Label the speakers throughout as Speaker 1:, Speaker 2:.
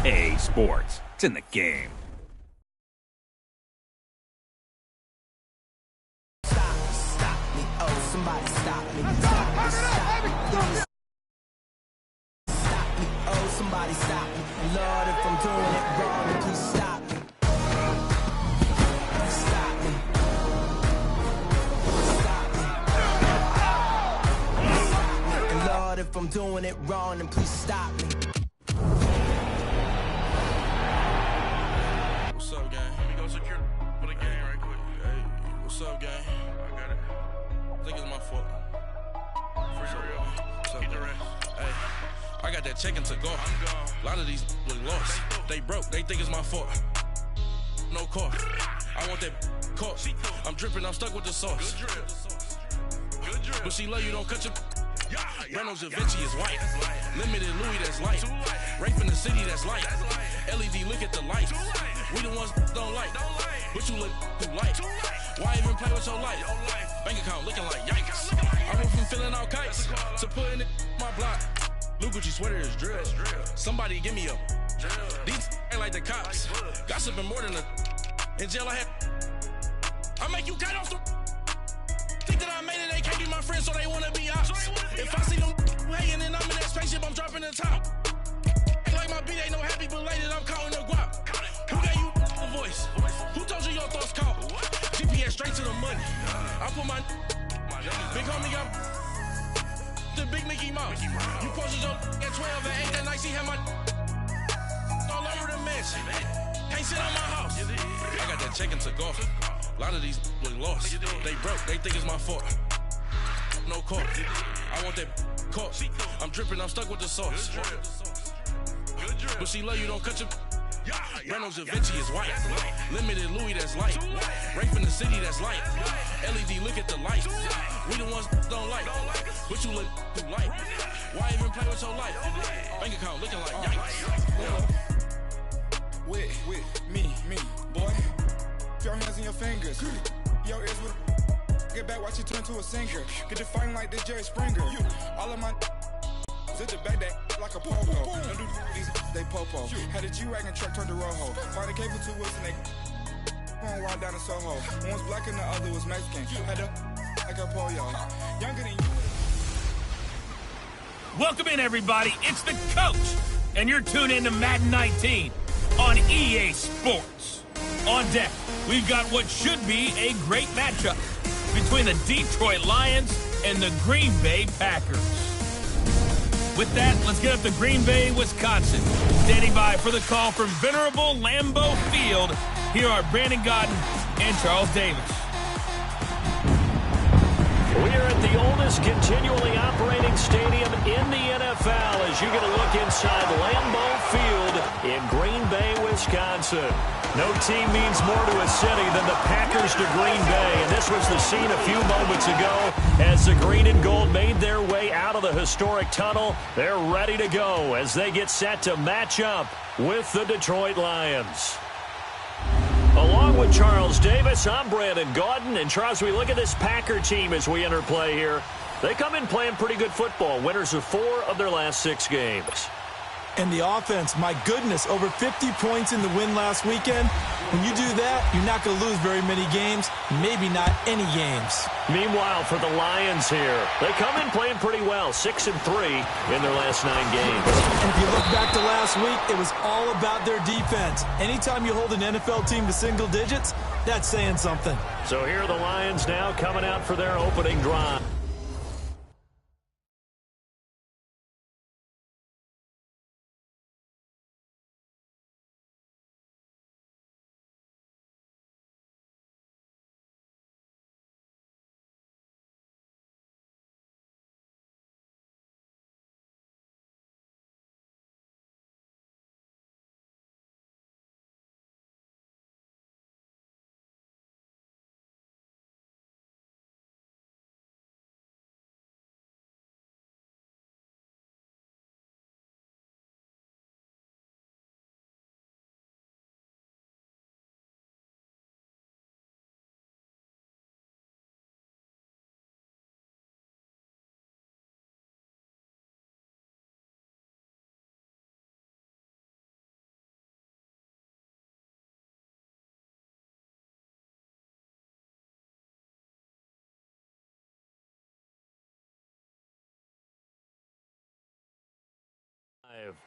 Speaker 1: EA Sports. It's in the game.
Speaker 2: Stop me, oh, somebody stop me. Stop me, stop me. Stop me, oh, somebody stop me. Lord, if I'm doing it wrong, please stop me. Stop me. Stop me. And Lord, if I'm doing it wrong, then please stop me.
Speaker 3: What's up, gang? Let me go secure for the game right quick. Hey, what's up, gang? I got it. I think it's my fault. For real. What's up, gang? Hey, I got that check-in to go. I'm gone. A lot of these look lost. They broke. They think it's my fault. No car. I want that caught. I'm dripping. I'm stuck with the sauce. Good drip. Good drip. But she love you. Don't cut your. Reynolds Da Vinci is white. Limited Louis, that's light. Rape in the city, that's light. LED, look at the light. We the ones don't like. But you look too light. Why even play with your life? Bank account looking like yikes. I went from filling out kites to putting it my block. Blue Gucci sweater is drill. Somebody give me a. These ain't like the cops. Gossiping more than a. In jail I had. I make you cut off the. Think that I made it, they can't be my friends, so they wanna be ops. If I see them hating and I'm in that spaceship, I'm dropping the top. Ain't like my beat, ain't no happy belated, I'm counting the guap. Who gave you a voice? Who told you your thoughts count? GPS straight to the money. I put my big homie got the big Mickey Mouse. You posted your at 12 and 8 that night, she had my all over the mansion. Can't sit on my house. I got that check-in to golf. A lot of these look lost. They broke, they think it's my fault. No car. I want that caught. I'm dripping, I'm stuck with the sauce. But she love you, don't cut your. Reynolds Da Vinci is white. Limited Louis, that's light. Rape in the city, that's light. LED, look at the light. We the ones don't like. But you look too light. Why even play with your life? Bank account looking like yikes.
Speaker 4: With me, boy. Your hands in your fingers. Your ears with get back, watch you turn to a singer. Get you fighting like this Jerry Springer. All of my zip the back that like a popo. Don't do these they popo. Had a G-Wagon truck turned to Rojo. Find a cable 2 wheels and they going wild down in Soho. One was black and the other was Mexican. Had a like a pollo. Younger than you.
Speaker 5: Welcome in, everybody. It's the coach, and you're tuned in to Madden 19 on EA Sports. On deck, we've got what should be a great matchup between the Detroit Lions and the Green Bay Packers. With that, let's get up to Green Bay, Wisconsin. Standing by for the call from venerable Lambeau Field, here are Brandon Gaudin and Charles Davis.
Speaker 6: We are at the oldest continually operating stadium in the NFL as you get a look inside Lambeau Field in Green Bay, Wisconsin. No team means more to a city than the Packers to Green Bay, and this was the scene a few moments ago as the green and gold made their way out of the historic tunnel. They're ready to go as they get set to match up with the Detroit Lions. Along with Charles Davis, I'm Brandon Gaudin. And Charles, we look at this Packer team as we enter play here. They come in playing pretty good football, winners of 4 of their last 6 games.
Speaker 7: And the offense, my goodness, over 50 points in the win last weekend. When you do that, you're not going to lose very many games, maybe not any games.
Speaker 6: Meanwhile, for the Lions here, they come in playing pretty well, 6-3 in their last 9 games.
Speaker 7: And if you look back to last week, it was all about their defense. Anytime you hold an NFL team to single digits, that's saying something.
Speaker 6: So here are the Lions now coming out for their opening drive.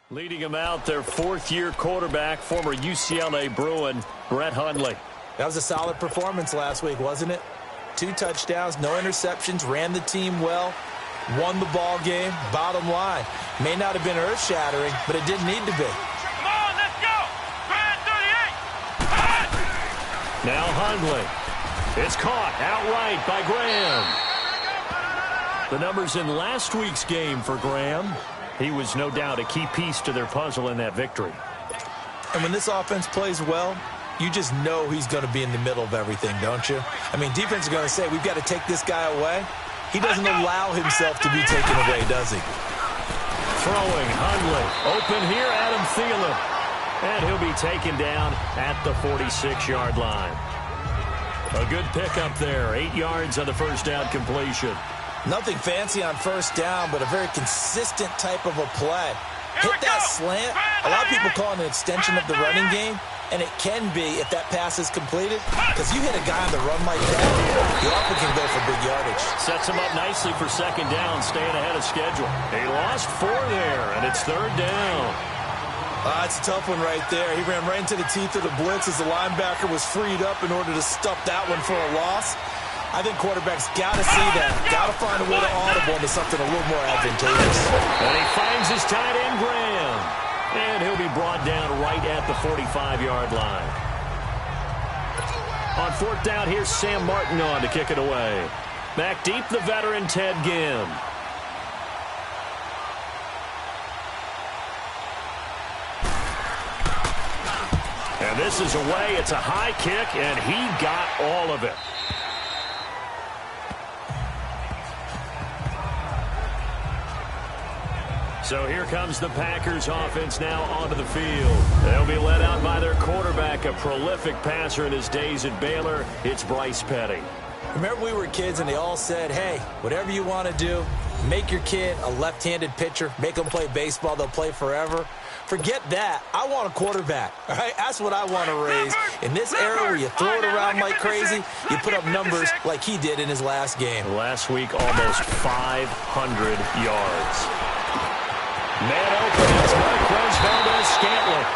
Speaker 6: Leading him out, their fourth-year quarterback, former UCLA Bruin, Brett Hundley.
Speaker 7: That was a solid performance last week, wasn't it? 2 touchdowns, no interceptions, ran the team well, won the ball game. Bottom line, may not have been earth-shattering, but it didn't need to be.
Speaker 5: Come on, let's go! Brad 38!
Speaker 6: Now Hundley. It's caught outright by Graham. The numbers in last week's game for Graham. He was no doubt a key piece to their puzzle in that victory.
Speaker 7: And when this offense plays well, you just know he's going to be in the middle of everything, don't you? I mean, defense is going to say, we've got to take this guy away. He doesn't allow himself to be taken away, does he?
Speaker 6: Throwing, Hundley. Open here, Adam Thielen. And he'll be taken down at the 46-yard line. A good pickup there. 8 yards on the first down completion.
Speaker 7: Nothing fancy on first down, but a very consistent type of a play. Hit that slant. A lot of people call it an extension of the running game, and it can be if that pass is completed, because you hit a guy on the run like that, you often can go for big yardage.
Speaker 6: Sets him up nicely for second down, staying ahead of schedule. He lost 4 there, and it's third down.
Speaker 7: It's a tough one right there. He ran right into the teeth of the blitz as the linebacker was freed up in order to stuff that one for a loss. I think quarterbacks got to see that. Got to find a way to audible into something a little more advantageous.
Speaker 6: And he finds his tight end, Graham. And he'll be brought down right at the 45-yard line. On fourth down, here's Sam Martin on to kick it away. Back deep, the veteran Ted Ginn. And this is away. It's a high kick, and he got all of it. So here comes the Packers offense now onto the field. They'll be led out by their quarterback, a prolific passer in his days at Baylor. It's Bryce Petty.
Speaker 7: Remember we were kids and they all said, hey, whatever you want to do, make your kid a left-handed pitcher, make them play baseball, they'll play forever. Forget that. I want a quarterback. All right? That's what I want to raise. In this era where you throw it around like crazy, you put up numbers like he did in his last game.
Speaker 6: Last week, almost 500 yards. Man open, it's Marquez Valdes-Scantling.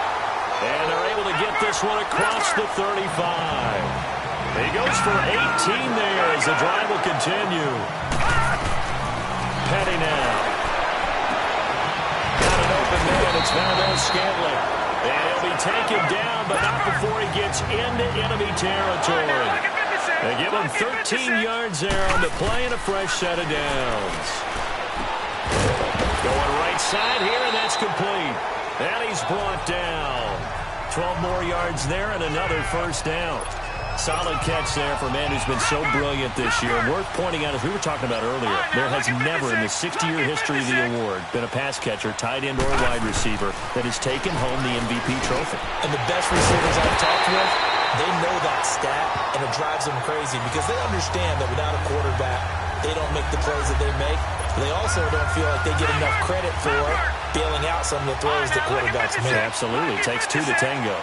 Speaker 6: And they're able to get this one across the 35. He goes for 18 there as the drive will continue. Petty now. Got an open man, it's Valdes-Scantling. And he'll be taken down, but not before he gets into enemy territory. They give him 13 yards there on the play and a fresh set of downs. Going right side here, and that's complete. And he's brought down. 12 more yards there and another first down. Solid catch there for a man who's been so brilliant this year. Worth pointing out, as we were talking about earlier, there has never in the 60-year history of the award been a pass catcher, tight end, or wide receiver that has taken home the MVP trophy.
Speaker 7: And the best receivers I've talked with, they know that stat, and it drives them crazy because they understand that without a quarterback, they don't make the plays that they make. They also don't feel like they get enough credit for bailing out some of the throws that quarterbacks make.
Speaker 6: Absolutely. It takes 2 to tango.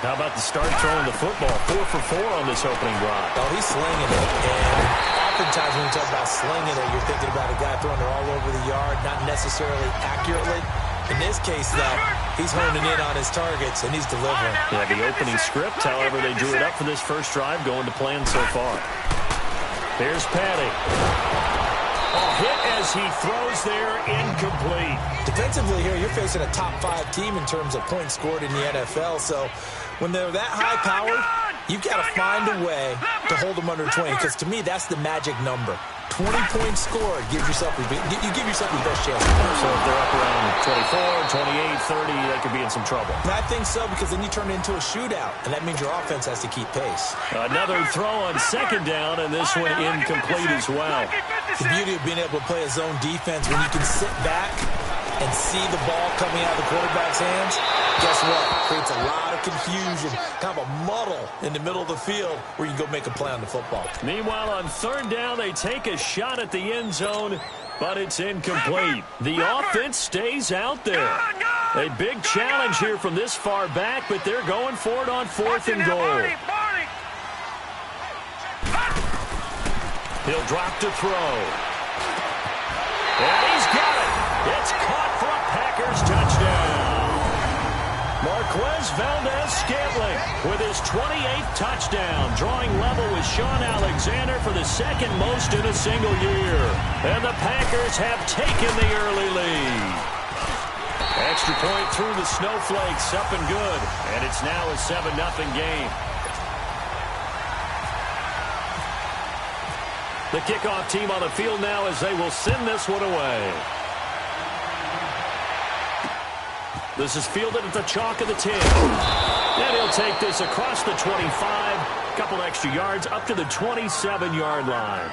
Speaker 6: How about the start throwing the football? 4 for 4 on this opening drive.
Speaker 7: Oh, he's slinging it. And oftentimes when you talk about slinging it, you're thinking about a guy throwing it all over the yard, not necessarily accurately. In this case, though, he's honing in on his targets, and he's delivering.
Speaker 6: Yeah, the opening script, however, they drew it up for this first drive, going to plan so far. Here's Petty. Hit as he throws there, incomplete.
Speaker 7: Defensively here, you're facing a top 5 team in terms of points scored in the NFL. So when they're that high-powered, you've got to find a way to hold them under 20. Because to me, that's the magic number. 20 points scored, you give yourself your best chance.
Speaker 6: So if they're up around 24, 28, 30, they could be in some trouble.
Speaker 7: And I think so, because then you turn it into a shootout, and that means your offense has to keep pace.
Speaker 6: Another throw on second down, and this one incomplete as well.
Speaker 7: The beauty of being able to play a zone defense when you can sit back and see the ball coming out of the quarterback's hands, guess what? Creates a lot of confusion, kind of a muddle in the middle of the field where you go make a play on the football.
Speaker 6: Meanwhile, on third down, they take a shot at the end zone, but it's incomplete. The offense stays out there. A big challenge here from this far back, but they're going for it on 4th and goal. He'll drop to throw. And he's got it. It's caught for a Packers touchdown. Marquez Valdez-Scantling with his 28th touchdown, drawing level with Sean Alexander for the second most in a single year. And the Packers have taken the early lead. Extra point through the Snowflakes, up and good. And it's now a 7-0 game. The kickoff team on the field now as they will send this one away. This is fielded at the chalk of the 10. And he'll take this across the 25. Couple extra yards up to the 27-yard line.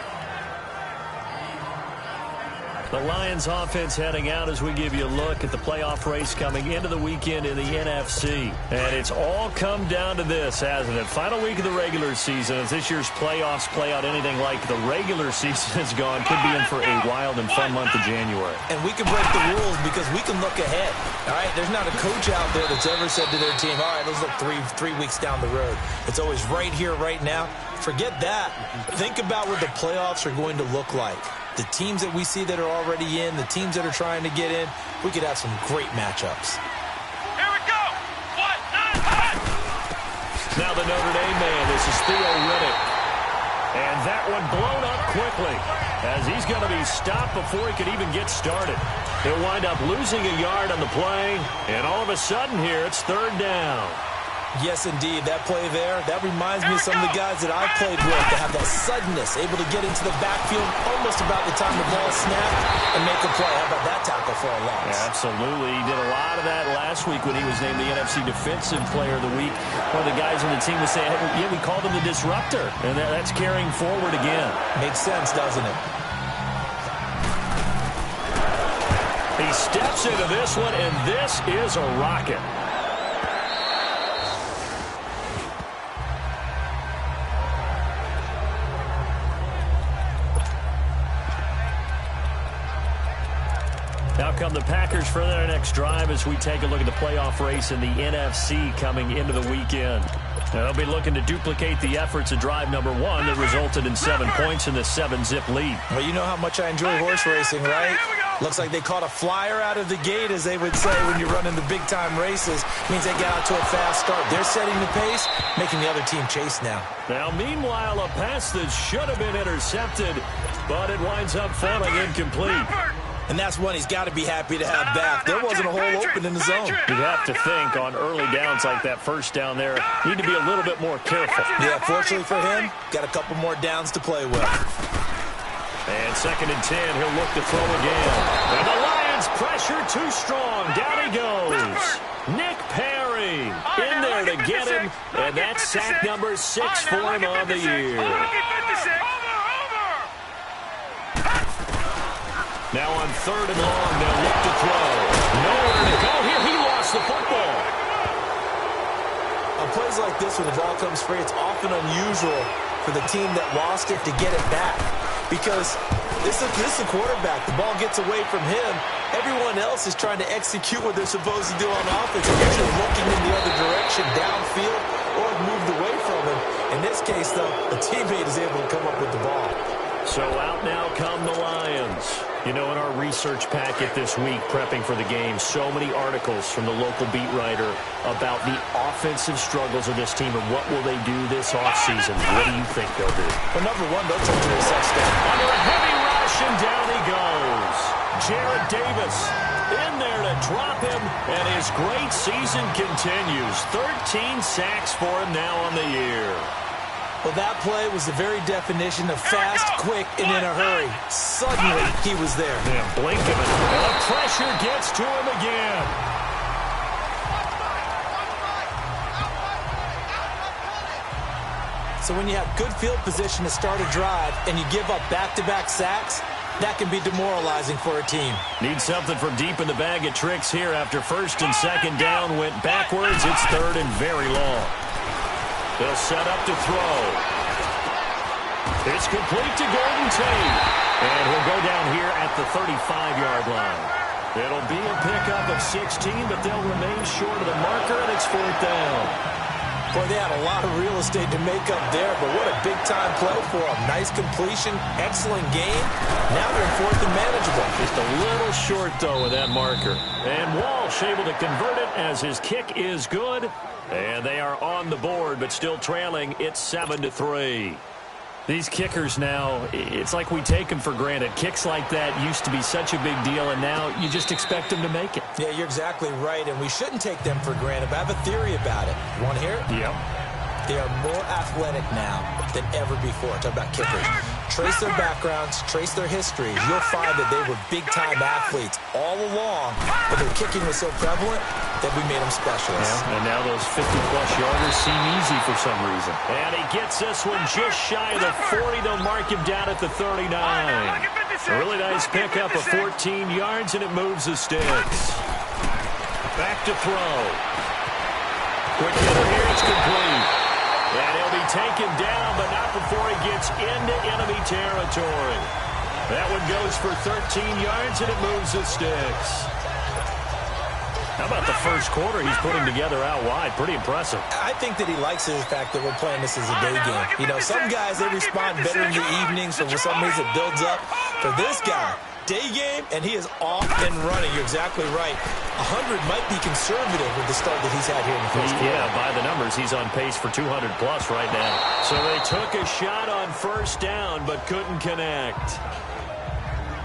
Speaker 6: The Lions offense heading out as we give you a look at the playoff race coming into the weekend in the NFC. And it's all come down to this, hasn't it? Final week of the regular season. As this year's playoffs play out anything like the regular season has gone, could be in for a wild and fun month of January.
Speaker 7: And we can break the rules because we can look ahead. All right, there's not a coach out there that's ever said to their team, all right, let's look three weeks down the road. It's always right here, right now. Forget that. Think about what the playoffs are going to look like. The teams that we see that are already in, the teams that are trying to get in, we could have some great matchups.
Speaker 5: Here we go. What?
Speaker 6: Now the Notre Dame man, this is Theo Riddick. And that one blown up quickly as he's going to be stopped before he could even get started. He'll wind up losing a yard on the play, and all of a sudden here it's third down.
Speaker 7: Yes, indeed. That play there, that reminds me of some of the guys that I've played with that have that suddenness, able to get into the backfield almost about the time the ball snapped and make a play. How about that tackle for a loss?
Speaker 6: Yeah, absolutely. He did a lot of that last week when he was named the NFC Defensive Player of the Week. One of the guys on the team was saying, hey, yeah, we called him the disruptor. And that's carrying forward again.
Speaker 7: Makes sense, doesn't it?
Speaker 6: He steps into this one, and this is a rocket. Now come the Packers for their next drive as we take a look at the playoff race in the NFC coming into the weekend. Now, they'll be looking to duplicate the efforts of drive number 1 that resulted in 7 points in the 7-zip lead.
Speaker 7: Well, you know how much I enjoy horse racing, right? Looks like they caught a flyer out of the gate, as they would say when you're running the big-time races. Means they get out to a fast start. They're setting the pace, making the other team chase now.
Speaker 6: Now, meanwhile, a pass that should have been intercepted, but it winds up falling incomplete.
Speaker 7: And that's one he's got to be happy to have back. There wasn't a hole open in the zone.
Speaker 6: You'd have to think on early downs like that first down there, need to be a little bit more careful.
Speaker 7: Yeah, fortunately for him, got a couple more downs to play with.
Speaker 6: And 2nd and 10, he'll look to throw again. And the Lions pressure too strong. Down he goes. Nick Perry in there to get him. And that's sack number 6 for him on the year. Now on 3rd and long, they'll look to throw. Nowhere to go here. He lost the football.
Speaker 7: On plays like this when the ball comes free, it's often unusual for the team that lost it to get it back. Because this is the quarterback. The ball gets away from him. Everyone else is trying to execute what they're supposed to do on offense. They're usually looking in the other direction, downfield, or moved away from him. In this case, though, a teammate is able to come up with the ball.
Speaker 6: So out now come the Lions. You know, in our research packet this week, prepping for the game, so many articles from the local beat writer about the offensive struggles of this team and what will they do this offseason. What do you think they'll do?
Speaker 7: Well, number one, they'll turn to a touchdown.
Speaker 6: Under a heavy rush, and down he goes. Jarrad Davis in there to drop him, and his great season continues. 13 sacks for him now on the year.
Speaker 7: Well, that play was the very definition of fast, quick, and in a hurry. Suddenly, he was there.
Speaker 6: Yeah, blink of it. And the pressure gets to him again.
Speaker 7: So when you have good field position to start a drive and you give up back-to-back sacks, that can be demoralizing for a team.
Speaker 6: Need something from deep in the bag of tricks here after 1st and 2nd down went backwards. It's 3rd and very long. They'll set up to throw. It's complete to Golden Tate. And he'll go down here at the 35-yard line. It'll be a pickup of 16, but they'll remain short of the marker, and it's 4th down.
Speaker 7: Boy, they had a lot of real estate to make up there, but what a big-time play for them. Nice completion, excellent game. Now they're in fourth and manageable.
Speaker 6: Just a little short, though, with that marker. And Walsh able to convert it as his kick is good. And they are on the board, but still trailing. It's 7-3. These kickers now, it's like we take them for granted. Kicks like that used to be such a big deal, and now you just expect them to make it.
Speaker 7: Yeah, you're exactly right, and we shouldn't take them for granted, but I have a theory about it. You want to hear it?
Speaker 6: Yep.
Speaker 7: They are more athletic now than ever before. Talk about kickers. Trace their backgrounds, trace their histories. You'll find that they were big-time athletes all along, but their kicking was so prevalent that we made them specialists.
Speaker 6: Yeah, and now those 50-plus yarders seem easy for some reason. And he gets this one just shy of the 40. They'll mark him down at the 39. A really nice pickup of 14 yards, and it moves the sticks. Back to throw. Quick hitter here, it's complete. And he'll be taken down, but not before he gets into enemy territory. That one goes for 13 yards, and it moves the sticks. How about the first quarter he's putting together out wide? Pretty impressive.
Speaker 7: I think that he likes the fact that we're playing this as a day game. You know, some guys, they respond better in the evenings, so for some reason it builds up. For this guy, day game, and he is off and running. You're exactly right. 100 might be conservative with the start that he's had here in the first quarter.
Speaker 6: Yeah, by the numbers, he's on pace for 200-plus right now. So they took a shot on first down, but couldn't connect.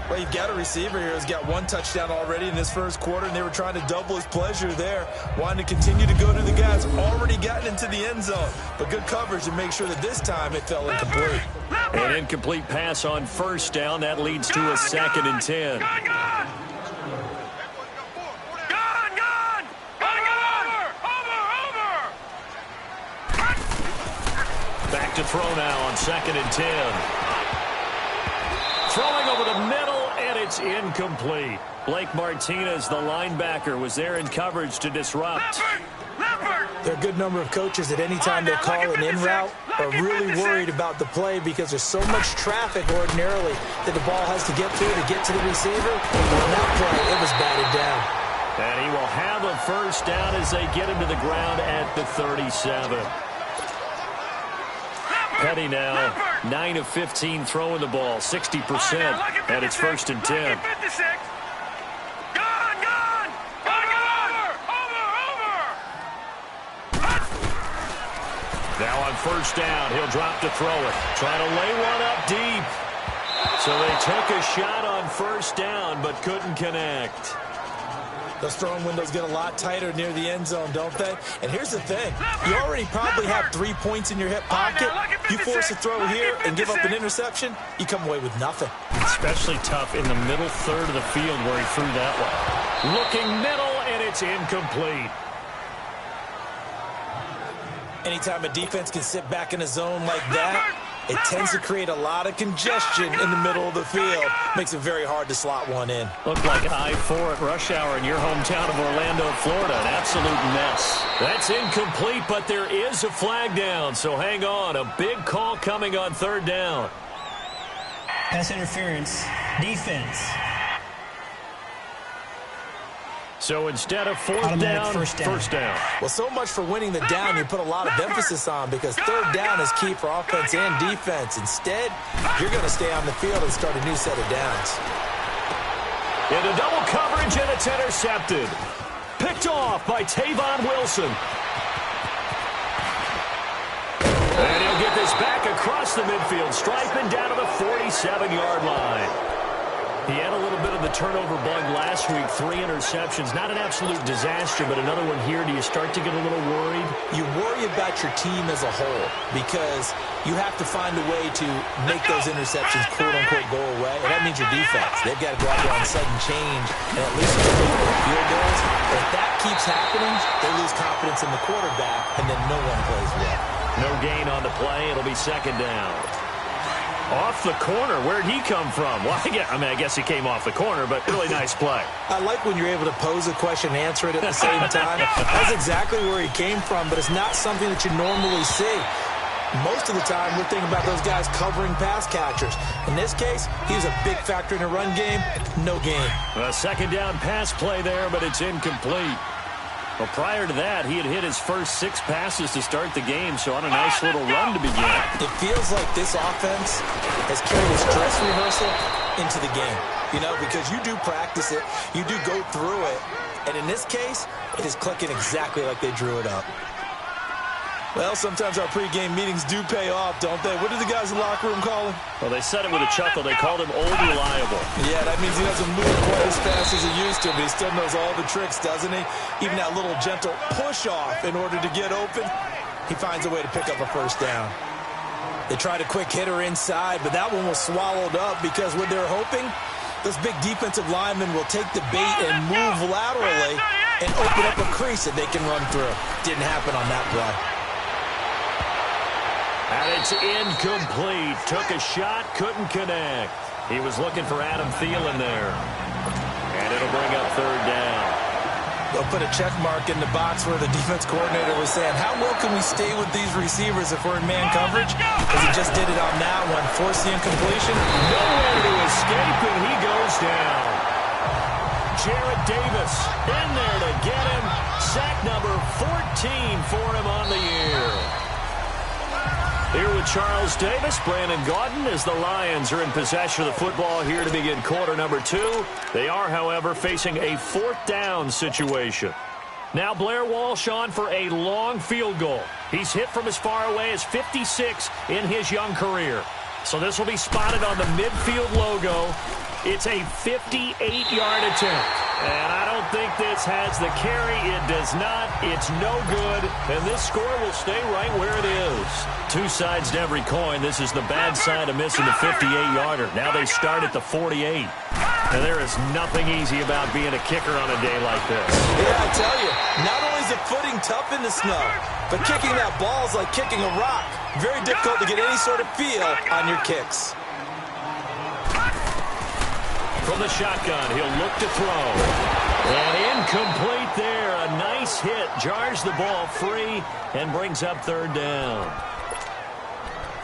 Speaker 7: Well, you've got a receiver here who's got one touchdown already in this first quarter, and they were trying to double his pleasure there, wanting to continue to go to the guys already gotten into the end zone. But good coverage to make sure that this time it fell incomplete.
Speaker 6: An incomplete pass on first down. That leads to a 2nd and 10. Back to throw now on 2nd and 10. Throwing over the middle, and it's incomplete. Blake Martinez, the linebacker, was there in coverage to disrupt.
Speaker 7: There are a good number of coaches that any time they call an in route are really worried about the play because there's so much traffic ordinarily that the ball has to get through to get to the receiver. On that play, it was batted down.
Speaker 6: And he will have a first down as they get him to the ground at the 37. Petty now, 9 of 15 throwing the ball, 60%, and it's 1st and 10. Now on first down, he'll drop to throw it. Trying to lay one up deep. So they took a shot on first down, but couldn't connect.
Speaker 7: Those throwing windows get a lot tighter near the end zone, don't they? And here's the thing. You already probably have 3 points in your hip pocket. You force a throw here and give up an interception, you come away with nothing.
Speaker 6: Especially tough in the middle third of the field where he threw that one. Looking middle, and it's incomplete.
Speaker 7: Anytime a defense can sit back in a zone like that, it tends to create a lot of congestion in the middle of the field. Makes it very hard to slot one in.
Speaker 6: Looked like I-4 at rush hour in your hometown of Orlando, Florida. An absolute mess. That's incomplete, but there is a flag down, so hang on. A big call coming on 3rd down.
Speaker 8: Pass interference. Defense.
Speaker 6: So instead of fourth down, first down.
Speaker 7: Well, so much for winning the down you put a lot of emphasis on because 3rd down is key for offense and defense. Instead, you're going to stay on the field and start a new set of downs.
Speaker 6: Into double coverage, and it's intercepted. Picked off by Tavon Wilson. And he'll get this back across the midfield, striping down to the 47-yard line. He had a little bit of the turnover bug last week, 3 interceptions. Not an absolute disaster, but another one here. Do you start to get a little worried?
Speaker 7: You worry about your team as a whole because you have to find a way to make those interceptions, quote-unquote, go away. And that means your defense. They've got to go out there on sudden change and at least field goals. If that keeps happening, they lose confidence in the quarterback, and then no one plays well.
Speaker 6: No gain on the play. It'll be 2nd down. Off the corner. Where'd he come from? Well, I guess he came off the corner, but really nice play.
Speaker 7: I like when you're able to pose a question and answer it at the same time. That's exactly where he came from, but it's not something that you normally see. Most of the time, we're thinking about those guys covering pass catchers. In this case, he was a big factor in the run game. No gain.
Speaker 6: A 2nd down pass play there, but it's incomplete. Well, prior to that, he had hit his first 6 passes to start the game, so on a nice little run to begin.
Speaker 7: It feels like this offense has carried its dress rehearsal into the game. You know, because you do practice it, you do go through it, and in this case, it is clicking exactly like they drew it up. Well, sometimes our pregame meetings do pay off, don't they? What did the guys in the locker room call him?
Speaker 6: Well, they said it with a chuckle. They called him Old Reliable.
Speaker 7: Yeah, that means he doesn't move quite as fast as he used to, but he still knows all the tricks, doesn't he? Even that little gentle push-off in order to get open, he finds a way to pick up a first down. They tried a quick hitter inside, but that one was swallowed up because what they're hoping, those big defensive linemen will take the bait and move laterally and open up a crease that they can run through. Didn't happen on that play.
Speaker 6: And it's incomplete. Took a shot, couldn't connect. He was looking for Adam Thielen there. And it'll bring up third down.
Speaker 7: They'll put a check mark in the box where the defense coordinator was saying, how well can we stay with these receivers if we're in man coverage? Because he just did it on that one. Force the incompletion.
Speaker 6: Nowhere to escape, and he goes down. Jarrad Davis in there to get him. Sack number 14 for him on the year. Here with Charles Davis, Brandon Gaudin, as the Lions are in possession of the football here to begin quarter number 2. They are, however, facing a 4th down situation. Now Blair Walsh on for a long field goal. He's hit from as far away as 56 in his young career. So this will be spotted on the midfield logo. It's a 58-yard attempt. And I don't think this has the carry. It does not. It's no good. And this score will stay right where it is. 2 sides to every coin. This is the bad side of missing the 58-yarder. Now they start at the 48. And there is nothing easy about being a kicker on a day like this.
Speaker 7: Yeah, I tell you, not only is the footing tough in the snow, but kicking that ball is like kicking a rock. Very difficult to get any sort of feel on your kicks.
Speaker 6: From the shotgun, he'll look to throw. And incomplete there. A nice hit. Jars the ball free and brings up third down.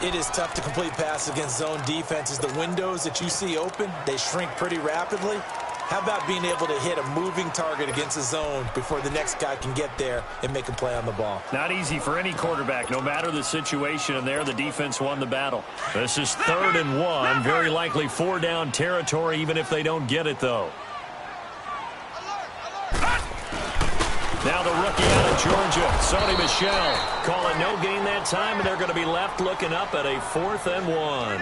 Speaker 7: It is tough to complete passes against zone defenses. The windows that you see open, they shrink pretty rapidly. How about being able to hit a moving target against a zone before the next guy can get there and make a play on the ball?
Speaker 6: Not easy for any quarterback, no matter the situation, and there the defense won the battle. This is 3rd and 1, very likely 4-down territory, even if they don't get it, though. Now the rookie out of Georgia, Sony Michel. Call it no gain that time, and they're going to be left looking up at a 4th and 1.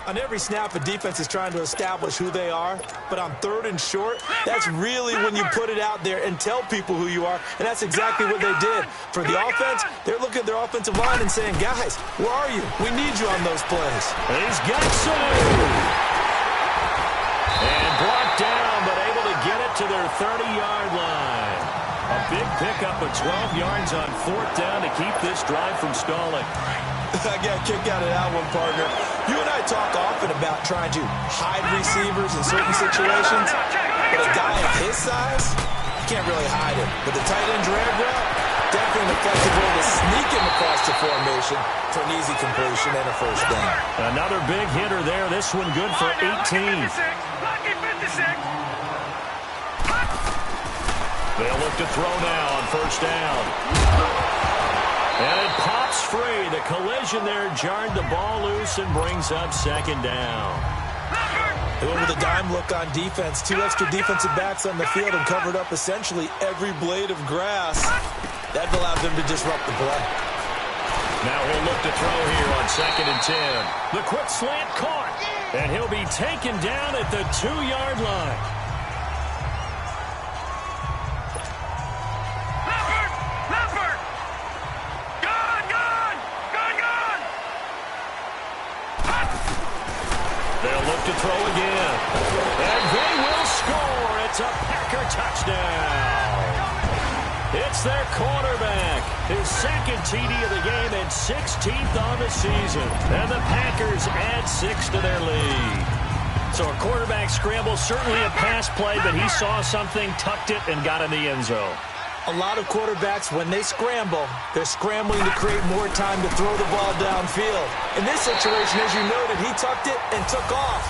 Speaker 7: On every snap, a defense is trying to establish who they are, but on 3rd and short, that's really when you put it out there and tell people who you are, and that's exactly what they did. For the offense, they're looking at their offensive line and saying, guys, where are you? We need you on those plays.
Speaker 6: He's got Sanu. And brought down, but able to get it to their 30-yard line. A big pickup of 12 yards on 4th down to keep this drive from stalling.
Speaker 7: I got a kick out of that one, partner. You and I talk often about trying to hide receivers in certain situations, but a guy of his size, you can't really hide him. But the tight end drag route, definitely an effective way to sneak him across the formation for an easy completion and a first down.
Speaker 6: Another big hitter there. This one good for 18. They'll look to throw now on first down. And it pops free. The collision there jarred the ball loose and brings up 2nd down.
Speaker 7: They went with a dime look on defense. 2 extra defensive backs on the field and covered up essentially every blade of grass. That allowed them to disrupt the play.
Speaker 6: Now he'll look to throw here on 2nd and 10. The quick slant caught. And he'll be taken down at the 2-yard line. To throw again. And they will score. It's a Packer touchdown. It's their quarterback. His 2nd TD of the game and 16th on the season. And the Packers add 6 to their lead. So a quarterback scramble, certainly a pass play, but he saw something, tucked it, and got in the end zone.
Speaker 7: A lot of quarterbacks, when they scramble, they're scrambling to create more time to throw the ball downfield. In this situation, as you noted, he tucked it and took off.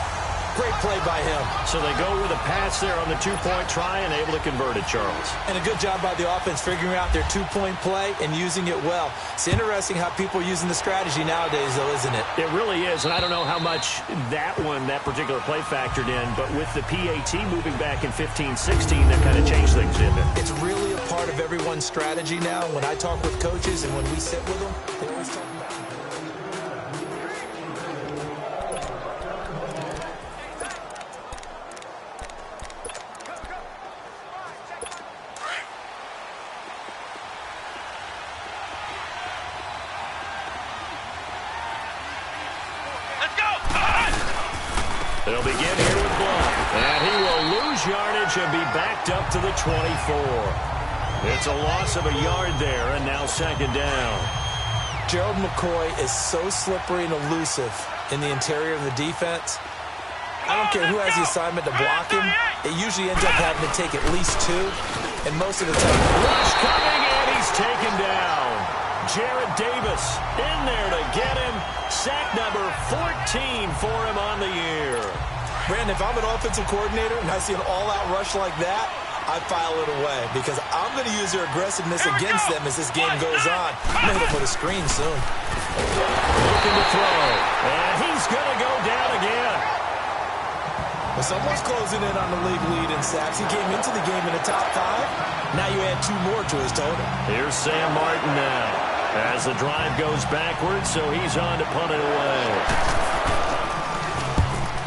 Speaker 7: Great play by him.
Speaker 6: So they go with a pass there on the two-point try and able to convert it, Charles.
Speaker 7: And a good job by the offense figuring out their two-point play and using it well. It's interesting how people are using the strategy nowadays, though, isn't it?
Speaker 6: It really is, and I don't know how much that particular play factored in, but with the PAT moving back in 15-16, that kind of changed things, didn't it?
Speaker 7: It's really a part of everyone's strategy now. When I talk with coaches and when we sit with them, they always talk about it.
Speaker 6: They'll begin here with Blount, and he will lose yardage and be backed up to the 24. It's a loss of a yard there, and now second down.
Speaker 7: Gerald McCoy is so slippery and elusive in the interior of the defense. I don't care who has the assignment to block him. It usually ends up having to take at least two, and most of the time.
Speaker 6: Rush coming, and he's taken down. Jarrad Davis in there to get him. Sack number 14 for him on the year.
Speaker 7: Brandon, if I'm an offensive coordinator and I see an all-out rush like that, I file it away because I'm going to use their aggressiveness against them as this game goes on. I'm going to put a screen soon.
Speaker 6: Looking to throw, and he's going to go down again.
Speaker 7: Well, someone's closing in on the league lead in sacks. He came into the game in the top 5. Now you add 2 more to his total.
Speaker 6: Here's Sam Martin now. As the drive goes backwards, so he's on to punt it away.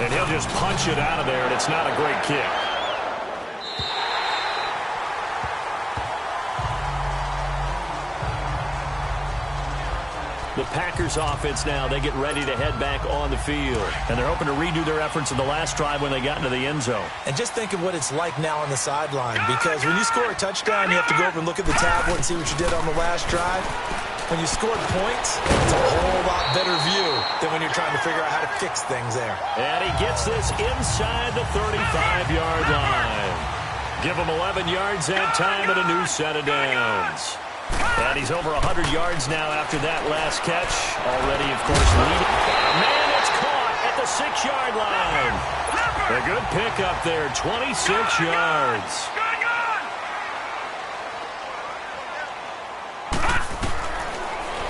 Speaker 6: And he'll just punch it out of there, and it's not a great kick. The Packers offense now, they get ready to head back on the field. And they're hoping to redo their efforts in the last drive when they got into the end zone.
Speaker 7: And just think of what it's like now on the sideline. Because when you score a touchdown, you have to go over and look at the tablet and see what you did on the last drive. When you scored points, it's a whole lot better view than when you're trying to figure out how to fix things there.
Speaker 6: And he gets this inside the 35-yard line. Give him 11 yards that time and a new set of downs. And he's over 100 yards now after that last catch. Already, of course, leading. Man, it's caught at the 6-yard line. A good pickup there, 26 yards.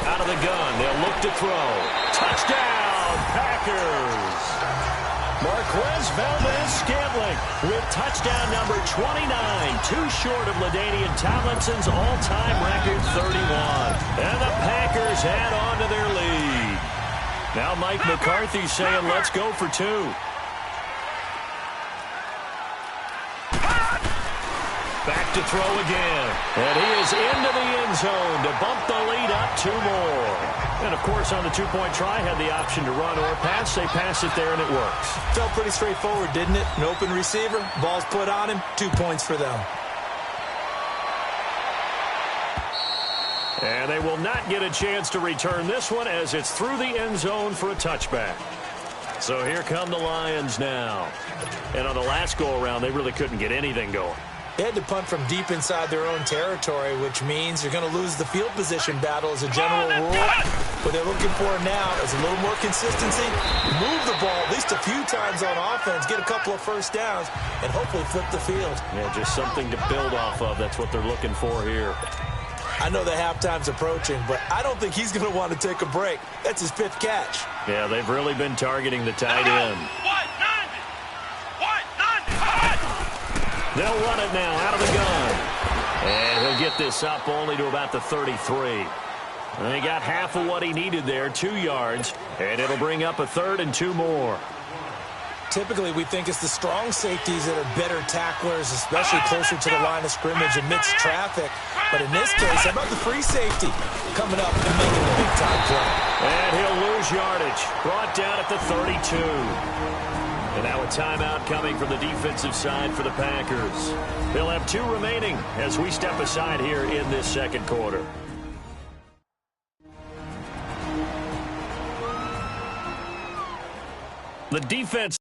Speaker 6: Out of the gun, they'll look to throw. Touchdown, Packers. Marquez Valdes-Scantling with touchdown number 29, too short of LaDainian Tomlinson's all-time record 31. And the Packers add on to their lead. Now Mike McCarthy saying, let's go for 2. Back to throw again. And he is into the end zone to bump the lead up 2 more. And, of course, on the two-point try, had the option to run or pass. They pass it there, and it works.
Speaker 7: Felt pretty straightforward, didn't it? An open receiver, ball's put on him, 2 points for them.
Speaker 6: And they will not get a chance to return this one as it's through the end zone for a touchback. So here come the Lions now. And on the last go-around, they really couldn't get anything going.
Speaker 7: They had to punt from deep inside their own territory, which means you're going to lose the field position battle as a general rule. What they're looking for now is a little more consistency, move the ball at least a few times on offense, get a couple of first downs, and hopefully flip the field.
Speaker 6: Yeah, just something to build off of. That's what they're looking for here.
Speaker 7: I know the halftime's approaching, but I don't think he's going to want to take a break. That's his 5th catch.
Speaker 6: Yeah, they've really been targeting the tight end. They'll run it now out of the gun. And he'll get this up only to about the 33. And he got half of what he needed there, 2 yards. And it'll bring up a 3rd and 2 more.
Speaker 7: Typically, we think it's the strong safeties that are better tacklers, especially closer to the line of scrimmage amidst traffic. But in this case, how about the free safety coming up and making the big-time play?
Speaker 6: And he'll lose yardage. Brought down at the 32. And now a timeout coming from the defensive side for the Packers. They'll have 2 remaining as we step aside here in this second quarter. The defense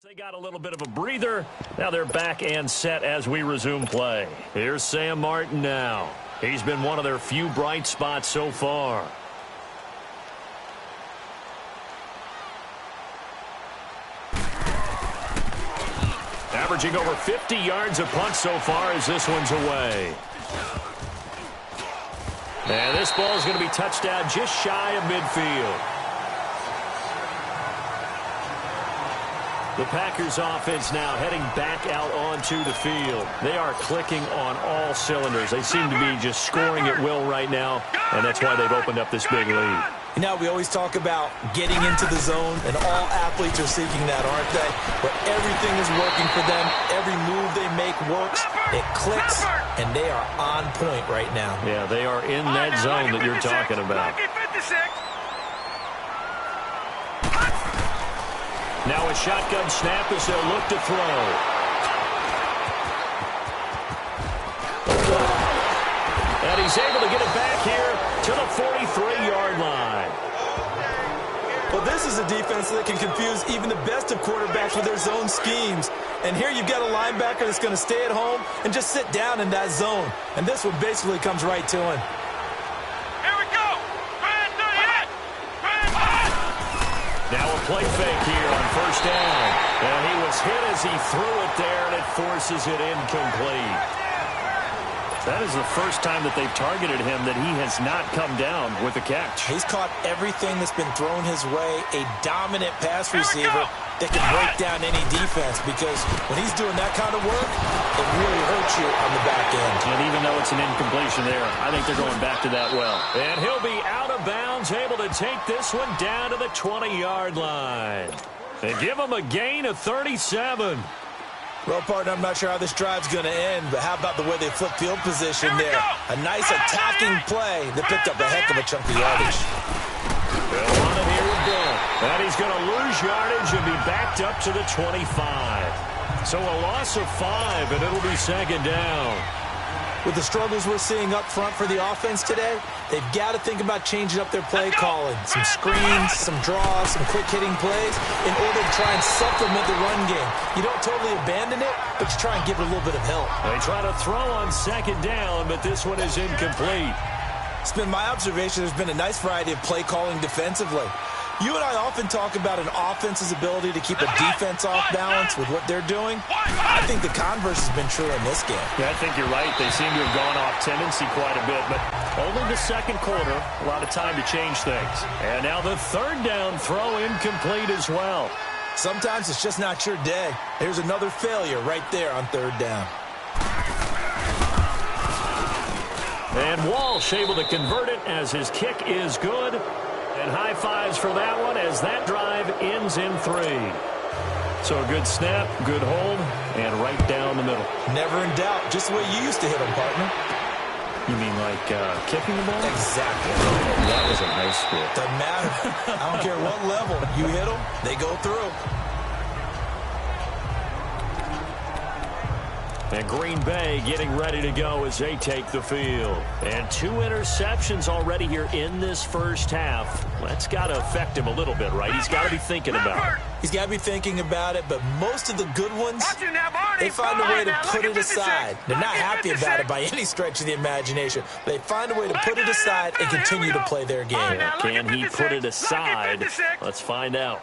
Speaker 6: They got a little bit of a breather. Now they're back and set as we resume play. Here's Sam Martin now. He's been one of their few bright spots so far. Averaging over 50 yards a punt so far as this one's away. And this ball is going to be touched down just shy of midfield. The Packers offense now heading back out onto the field. They are clicking on all cylinders. They seem to be just scoring at will right now, and that's why they've opened up this big lead.
Speaker 7: You know, we always talk about getting into the zone, and all athletes are seeking that, aren't they? But everything is working for them. Every move they make works. It clicks, and they are on point right now.
Speaker 6: Yeah, they are in that zone that you're talking about. Now a shotgun snap as they'll look to throw. And he's able to get it back here to the 43-yard line.
Speaker 7: Well, this is a defense that can confuse even the best of quarterbacks with their zone schemes. And here you've got a linebacker that's going to stay at home and just sit down in that zone. And this one basically comes right to him.
Speaker 6: Now a play fake here on first down. And he was hit as he threw it there, and it forces it incomplete. That is the first time that they've targeted him that he has not come down with a catch.
Speaker 7: He's caught everything that's been thrown his way. A dominant pass receiver that can break down any defense, because when he's doing that kind of work, it really hurts you on the back end.
Speaker 6: And even though it's an incompletion there, I think they're going back to that well. And he'll be out of bounds, able to take this one down to the 20-yard line. They give him a gain of 37.
Speaker 7: Well, partner, I'm not sure how this drive's going to end, but how about the way they flip field position there? A nice attacking play that picked up a heck of a chunk of yardage.
Speaker 6: Well, on it, here we go. And he's going to lose yardage and be backed up to the 25. So a loss of 5, and it'll be second down.
Speaker 7: With the struggles we're seeing up front for the offense today, they've got to think about changing up their play calling. Some screens, some draws, some quick-hitting plays in order to try and supplement the run game. You don't totally abandon it, but you try and give it a little bit of help.
Speaker 6: They try to throw on second down, but this one is incomplete.
Speaker 7: It's been my observation there's been a nice variety of play calling defensively. You and I often talk about an offense's ability to keep a defense off balance with what they're doing. I think the converse has been true in this game.
Speaker 6: Yeah, I think you're right. They seem to have gone off tendency quite a bit, but only the second quarter, a lot of time to change things. And now the third down throw incomplete as well.
Speaker 7: Sometimes it's just not your day. There's another failure right there on third down.
Speaker 6: And Walsh able to convert it as his kick is good. And high fives for that one as that drive ends in 3. So a good snap, good hold, and right down the middle.
Speaker 7: Never in doubt. Just the way you used to hit them, partner.
Speaker 6: You mean like kicking the ball?
Speaker 7: Exactly.
Speaker 6: That was in high school.
Speaker 7: Doesn't matter. I don't care what level. You hit them, they go through.
Speaker 6: And Green Bay getting ready to go as they take the field. And 2 interceptions already here in this first half. That's got to affect him a little bit, right? He's got to be thinking about it.
Speaker 7: He's got to be thinking about it, but most of the good ones, they find a way to put it aside. They're not happy about it by any stretch of the imagination. They find a way to put it aside and continue to play their game.
Speaker 6: Can he put it aside? Let's find out.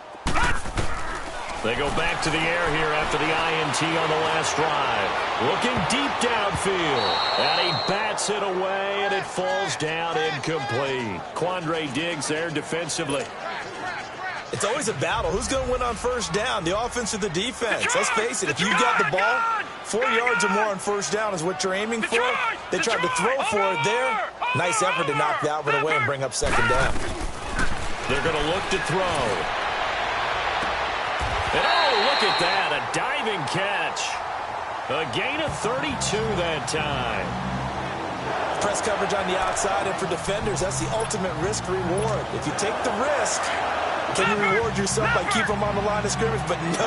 Speaker 6: They go back to the air here after the INT on the last drive. Looking deep downfield. And he bats it away, and it falls down incomplete. Quandre Diggs there defensively.
Speaker 7: It's always a battle. Who's going to win on first down, the offense or the defense? Let's face it, if you've got the ball, 4 yards or more on first down is what you're aiming for. They tried to throw for it there. Nice effort to knock that one away and bring up second down.
Speaker 6: They're going to look to throw. And oh, look at that, a diving catch. A gain of 32 that time.
Speaker 7: Press coverage on the outside, and for defenders, that's the ultimate risk-reward. If you take the risk, can you reward yourself by keeping them on the line of scrimmage? But no,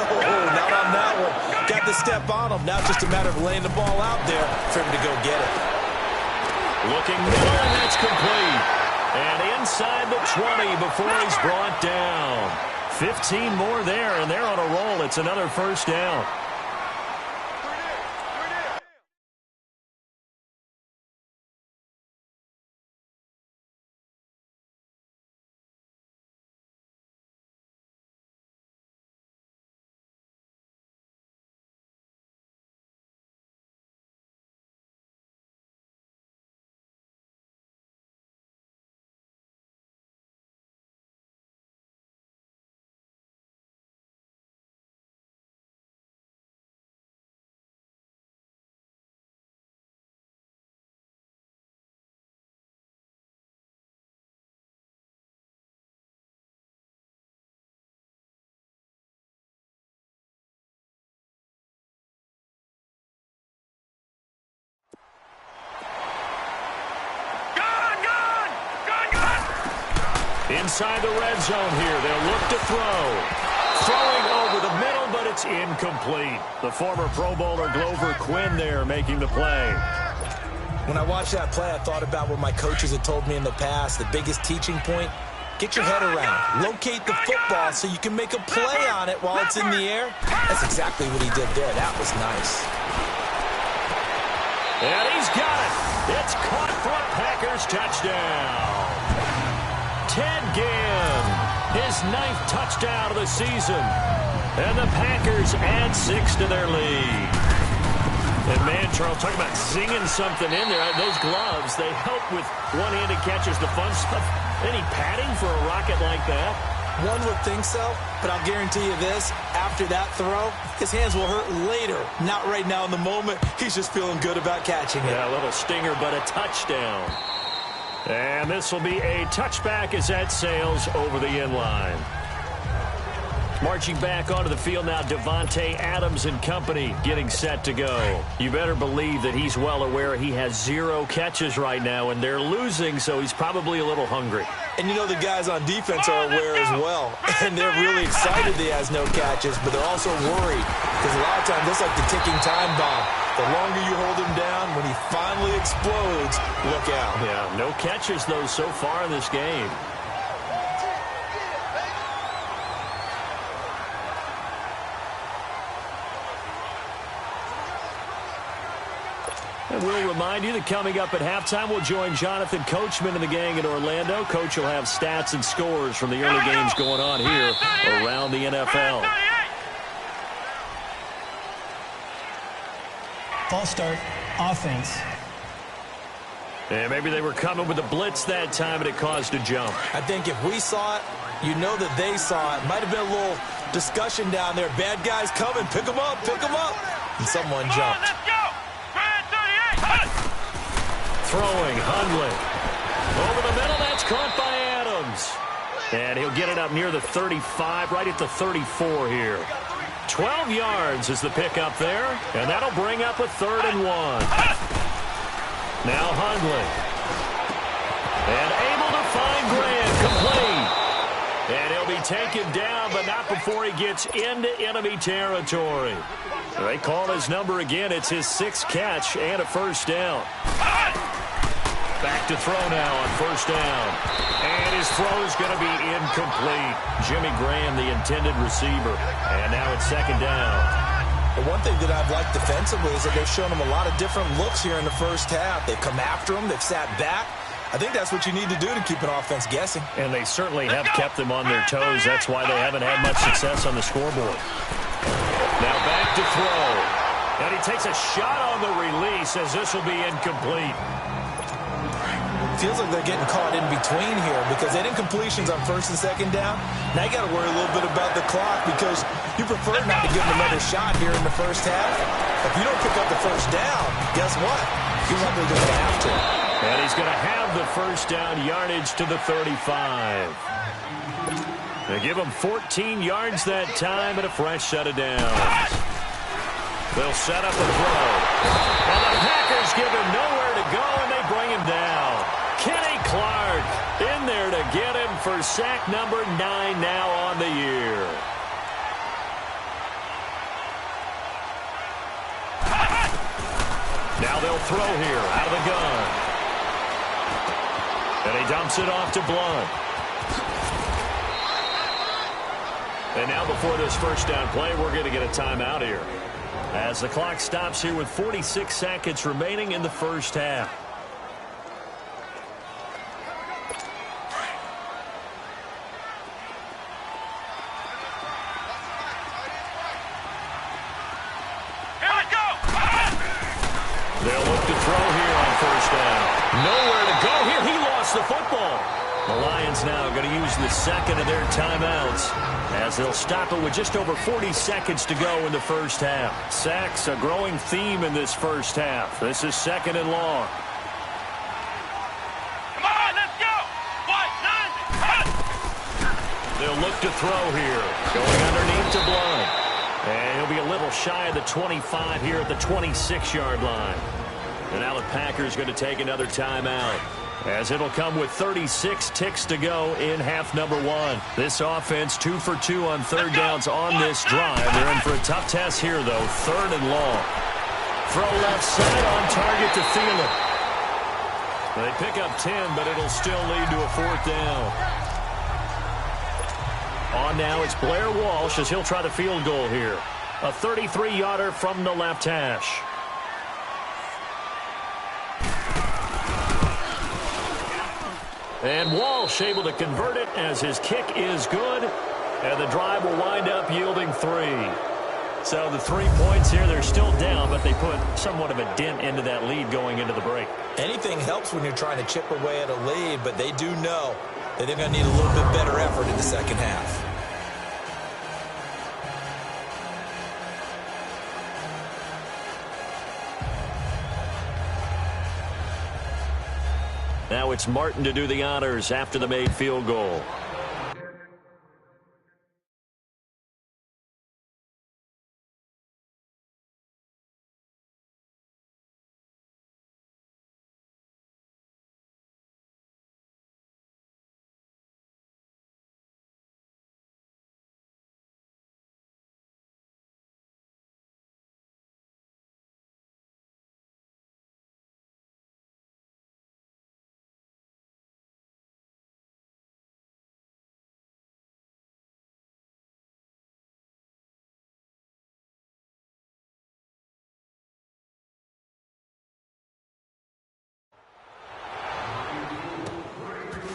Speaker 7: not on that one. Got to step on them. Now it's just a matter of laying the ball out there for him to go get it.
Speaker 6: Looking middle, and that's complete. And inside the 20 before he's brought down. 15 more there, and they're on a roll. It's another first down. Inside the red zone here, they'll look to throw. Throwing over the middle, but it's incomplete. The former Pro Bowler Glover Quinn there making the play.
Speaker 7: When I watched that play, I thought about what my coaches had told me in the past. The biggest teaching point, get your head around. Locate the football so you can make a play on it while it's in the air. That's exactly what he did there. That was nice.
Speaker 6: And he's got it. It's caught for a Packers touchdown. Ted Ginn, his 9th touchdown of the season. And the Packers add 6 to their lead. And man, Charles, talking about zinging something in there. Those gloves, they help with one-handed catches, the fun stuff. Any padding for a rocket like that?
Speaker 7: One would think so, but I'll guarantee you this. After that throw, his hands will hurt later. Not right now in the moment. He's just feeling good about catching it.
Speaker 6: Yeah, a little stinger, but a touchdown. And this will be a touchback as that sails over the inline. Marching back onto the field now, Davante Adams and company getting set to go. You better believe that he's well aware he has 0 catches right now, and they're losing, so he's probably a little hungry.
Speaker 7: And you know the guys on defense are aware as well. And they're really excited he has no catches, but they're also worried. Because a lot of times, that's like the ticking time bomb. The longer you hold him down, when he finally explodes, look out.
Speaker 6: Yeah, no catches, though, so far in this game. And we'll remind you that coming up at halftime, we'll join Jonathan Coachman and the gang in Orlando. Coach will have stats and scores from the early games going on here around the NFL.
Speaker 8: False start, offense.
Speaker 6: And maybe they were coming with a blitz that time, and it caused a jump.
Speaker 7: I think if we saw it, you know that they saw it. Might have been a little discussion down there. Bad guys coming. Pick them up. Pick them up. And someone jumped.
Speaker 6: Throwing, Hundley. Over the middle, that's caught by Adams. And he'll get it up near the 35, right at the 34 here. 12 yards is the pickup there, and that'll bring up a 3rd and 1. Now Hundley. And able to find Grant, complete. And he'll be taken down, but not before he gets into enemy territory. They call his number again. It's his 6th catch and a first down. Back to throw now on first down. And his throw is going to be incomplete. Jimmy Graham, the intended receiver. And now it's 2nd down.
Speaker 7: The one thing that I've liked defensively is that they've shown him a lot of different looks here in the first half. They've come after him. They've sat back. I think that's what you need to do to keep an offense guessing.
Speaker 6: And they certainly have kept them on their toes. That's why they haven't had much success on the scoreboard. Now back to throw. And he takes a shot on the release as this will be incomplete.
Speaker 7: Feels like they're getting caught in between here because they didn't completions on 1st and 2nd down. Now you got to worry a little bit about the clock because you prefer not to give them another shot here in the first half. If you don't pick up the first down, guess what? You're probably going to have to.
Speaker 6: And he's going to have the first down yardage to the 35. They give him 14 yards that time and a fresh set of downs. They'll set up a throw. And the Packers give him nowhere to go, and they bring him down. Kenny Clark in there to get him for sack number 9 now on the year. Now they'll throw here out of the gun. And he dumps it off to Blunt. And now before this first down play, we're going to get a timeout here, as the clock stops here with 46 seconds remaining in the first half. They'll look to throw here on first down. Nowhere to go here. He lost the football. The Lions now going to use the second of their timeouts, as they'll stop it with just over 40 seconds to go in the first half. Sacks, a growing theme in this first half. This is second and long.
Speaker 3: Come on, let's go.
Speaker 6: They'll look to throw here. Going underneath to Blount. And he'll be a little shy of the 25 here at the 26-yard line. And now the Packers going to take another timeout, as it'll come with 36 ticks to go in half number one. This offense 2 for 2 on third downs on this drive. They're in for a tough test here, though. Third and long. Throw left side on target to Thielen. They pick up 10, but it'll still lead to a fourth down. On now, it's Blair Walsh as he'll try the field goal here. A 33-yarder from the left hash. And Walsh able to convert it as his kick is good. And the drive will wind up yielding 3. So the 3 points here, they're still down, but they put somewhat of a dent into that lead going into the break.
Speaker 7: Anything helps when you're trying to chip away at a lead, but they do know that they're going to need a little bit better effort in the second half.
Speaker 6: Now it's Martin to do the honors after the made field goal.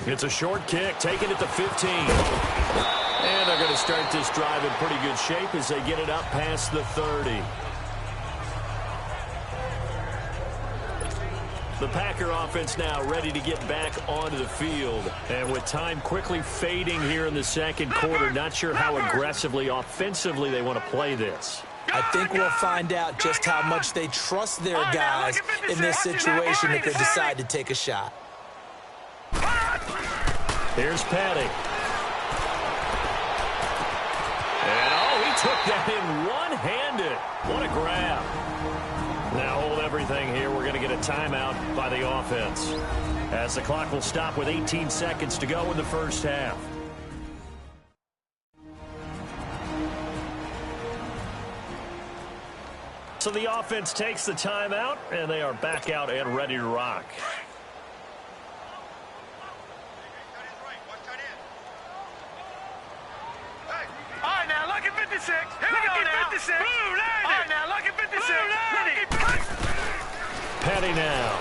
Speaker 6: It's a short kick, taken at the 15. And they're going to start this drive in pretty good shape as they get it up past the 30. The Packer offense now ready to get back onto the field. And with time quickly fading here in the second quarter, not sure how aggressively, offensively they want to play this.
Speaker 7: I think we'll find out just how much they trust their guys in this situation if they decide to take a shot.
Speaker 6: Here's Patty. And, oh, he took that in one-handed. What a grab. Now hold everything here. We're going to get a timeout by the offense, as the clock will stop with 18 seconds to go in the first half. So the offense takes the timeout, and they are back out and ready to rock.
Speaker 3: Here we go now. 56. All right, now, look at 56.
Speaker 6: Patty now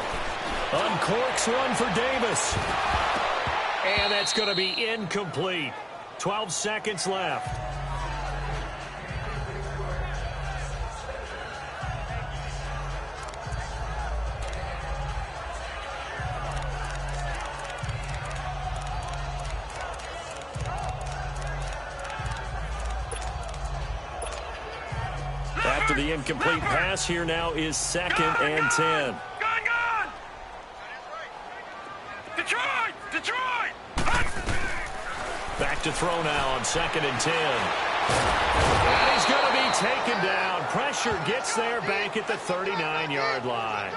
Speaker 6: uncorks one for Davis. And that's going to be incomplete. 12 seconds left. After the incomplete pass, here now is second and 10.
Speaker 3: Gone! Detroit!
Speaker 6: Back to throw now on second and 10. And he's going to be taken down. Pressure gets there back at the 39-yard line.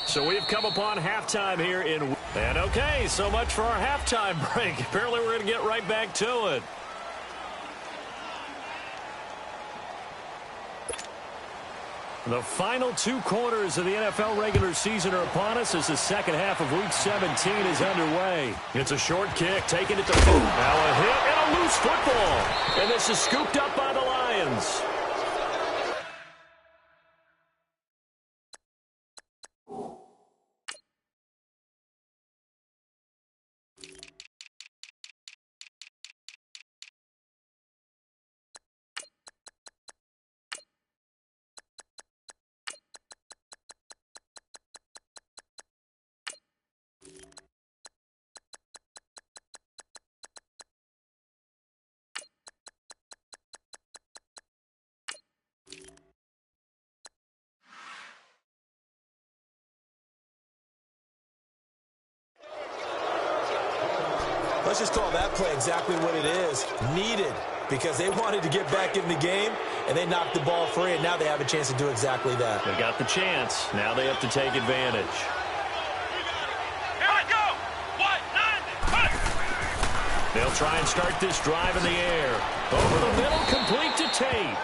Speaker 6: So we've come upon halftime here in... And okay, so much for our halftime break. Apparently we're going to get right back to it. The final 2 quarters of the NFL regular season are upon us as the second half of Week 17 is underway. It's a short kick, taking it to Foot. Now a hit and a loose football. And this is scooped up by the Lions.
Speaker 7: Let's just call that play exactly what it is. Needed, because they wanted to get back in the game, and they knocked the ball free, and now they have a chance to do exactly that.
Speaker 6: They got the chance. Now they have to take advantage.
Speaker 5: Here we go!
Speaker 6: They'll try and start this drive in the air. Over the middle, complete to Tate.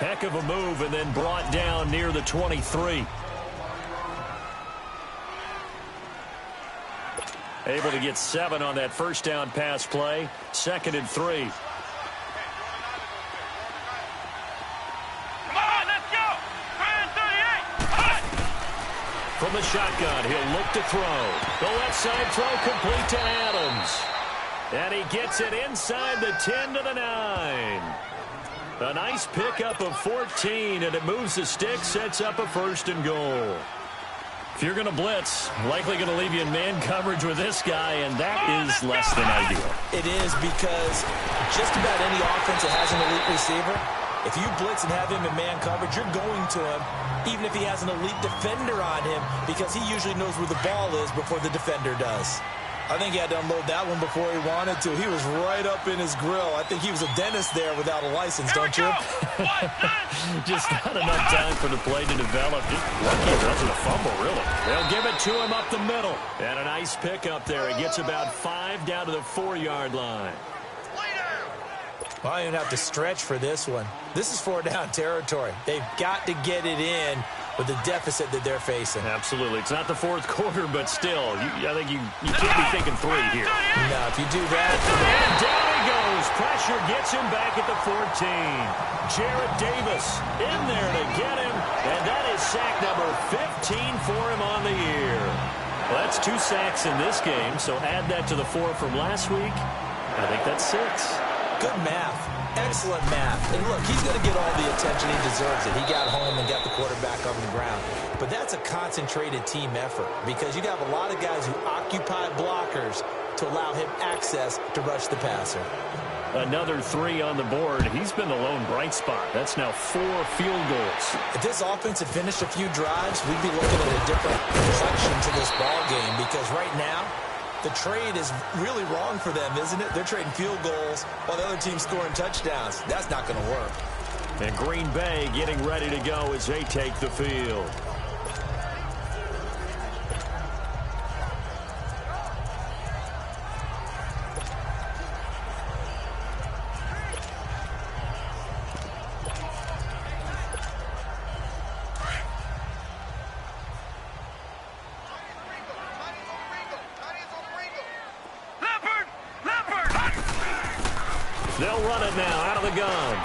Speaker 6: Heck of a move, and then brought down near the 23. Able to get 7 on that first down pass play. 2nd and 3.
Speaker 5: Come on, let's go! 38!
Speaker 6: From the shotgun, he'll look to throw. The left side throw complete to Adams. And he gets it inside the 10 to the 9. A nice pickup of 14, and it moves the stick, sets up a 1st and goal. If you're going to blitz, likely going to leave you in man coverage with this guy, and that is less than ideal.
Speaker 7: It is, because just about any offense that has an elite receiver, if you blitz and have him in man coverage, you're going to him, even if he has an elite defender on him, because he usually knows where the ball is before the defender does. I think he had to unload that one before he wanted to. He was right up in his grill. I think he was a dentist there without a license, don't you?
Speaker 6: Just not enough time for the play to develop. Just lucky it wasn't a fumble, really. They'll give it to him up the middle. And a nice pickup there. He gets about 5 down to the 4-yard line.
Speaker 7: Well, I don't have to stretch for this one. This is 4-down territory. They've got to get it in with the deficit that they're facing.
Speaker 6: Absolutely. It's not the 4th quarter, but still, I think you can't be thinking 3 here.
Speaker 7: No, if you do that.
Speaker 6: And down he goes. Pressure gets him back at the 14. Jarrett Davis in there to get him, and that is sack number 15 for him on the year. Well, that's 2 sacks in this game, so add that to the 4 from last week. I think that's 6.
Speaker 7: Good math. Excellent math. And look, he's going to get all the attention he deserves it. He got home and got the quarterback on the ground. But that's a concentrated team effort, because you have a lot of guys who occupy blockers to allow him access to rush the passer.
Speaker 6: Another 3 on the board. He's been the lone bright spot. That's now 4 field goals.
Speaker 7: If this offense had finished a few drives, we'd be looking at a different complexion to this ball game, because right now, the trade is really wrong for them, isn't it? They're trading field goals while the other team's scoring touchdowns. That's not going to work.
Speaker 6: And Green Bay getting ready to go as they take the field. They'll run it now out of the gun.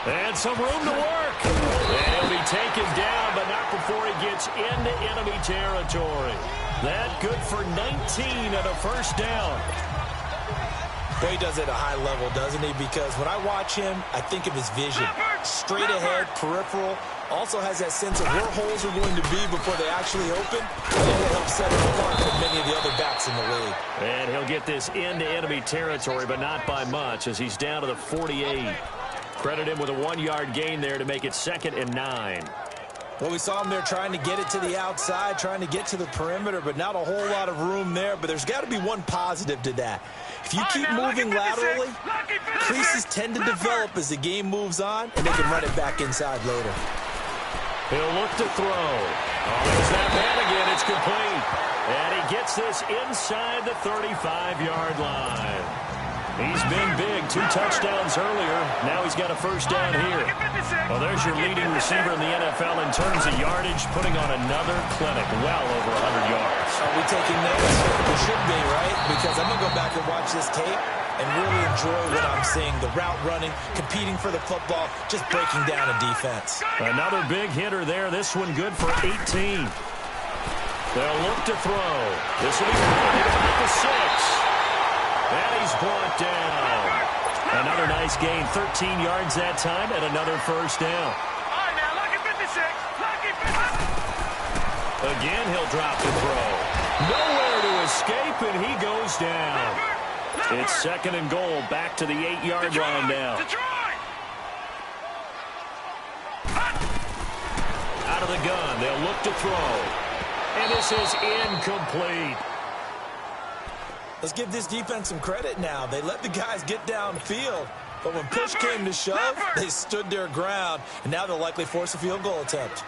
Speaker 6: And some room to work. And he'll be taken down, but not before he gets into enemy territory. That good for 19 and a 1st down.
Speaker 7: Boy, he does it at a high level, doesn't he? Because when I watch him, I think of his vision. Straight ahead, peripheral. Also has that sense of where holes are going to be before they actually open. And it'll help set him apart from many of the other backs in the league.
Speaker 6: And he'll get this into enemy territory, but not by much, as he's down to the 48. Credit him with a 1-yard gain there to make it 2nd and 9.
Speaker 7: Well, we saw him there trying to get it to the outside, trying to get to the perimeter, but not a whole lot of room there. But there's got to be one positive to that. If you keep moving laterally, creases tend to develop as the game moves on, and they can run it back inside later.
Speaker 6: He'll look to throw. Oh, there's that man again. It's complete. And he gets this inside the 35-yard line. He's been big. 2 touchdowns earlier. Now he's got a first down here. Well, there's your leading receiver in the NFL in terms of yardage, putting on another clinic, well over 100 yards.
Speaker 7: Are we taking notes? We should be, right? Because I'm going to go back and watch this tape and really enjoy what I'm seeing. The route running, competing for the football, just breaking down a defense.
Speaker 6: Another big hitter there. This one good for 18. They'll look to throw. This will be running about the 6. And he's brought down. Another nice gain, 13 yards that time, and another first down.
Speaker 5: All right, now, lucky 56. Lucky 56.
Speaker 6: Again, he'll drop the throw. Nowhere to escape, and he goes down. It's 2nd and goal, back to the 8-yard line now. Out of the gun, they'll look to throw. And this is incomplete.
Speaker 7: Let's give this defense some credit now. They let the guys get downfield, but when push came to shove, they stood their ground, and now they'll likely force a field goal attempt.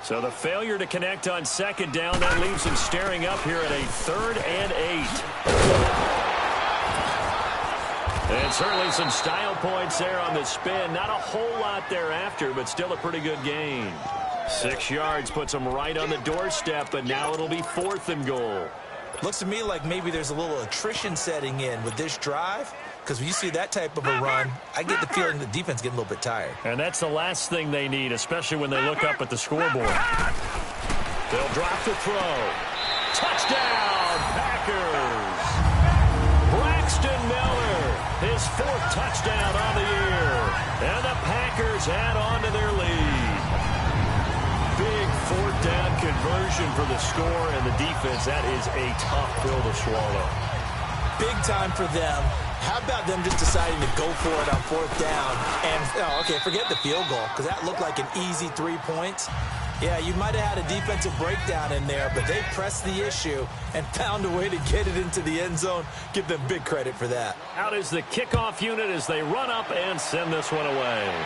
Speaker 6: So the failure to connect on 2nd down, that leaves them staring up here at a 3rd and 8. And certainly some style points there on the spin. Not a whole lot thereafter, but still a pretty good gain. 6 yards puts them right on the doorstep, but now it'll be 4th and goal.
Speaker 7: Looks to me like maybe there's a little attrition setting in with this drive, because when you see that type of a run, I get the feeling the defense getting a little bit tired.
Speaker 6: And that's the last thing they need, especially when they look up at the scoreboard. They'll drop the throw. Touchdown, Packers! Braxton Miller, his 4th touchdown on the year. And the Packers add on to their lead. Big 4th down conversion for the score, and the defense, that is a tough pill to swallow.
Speaker 7: Big time for them. How about them just deciding to go for it on 4th down? And, okay, forget the field goal, because that looked like an easy 3 points. Yeah, you might have had a defensive breakdown in there, but they pressed the issue and found a way to get it into the end zone. Give them big credit for that.
Speaker 6: Out is the kickoff unit as they run up and send this one away.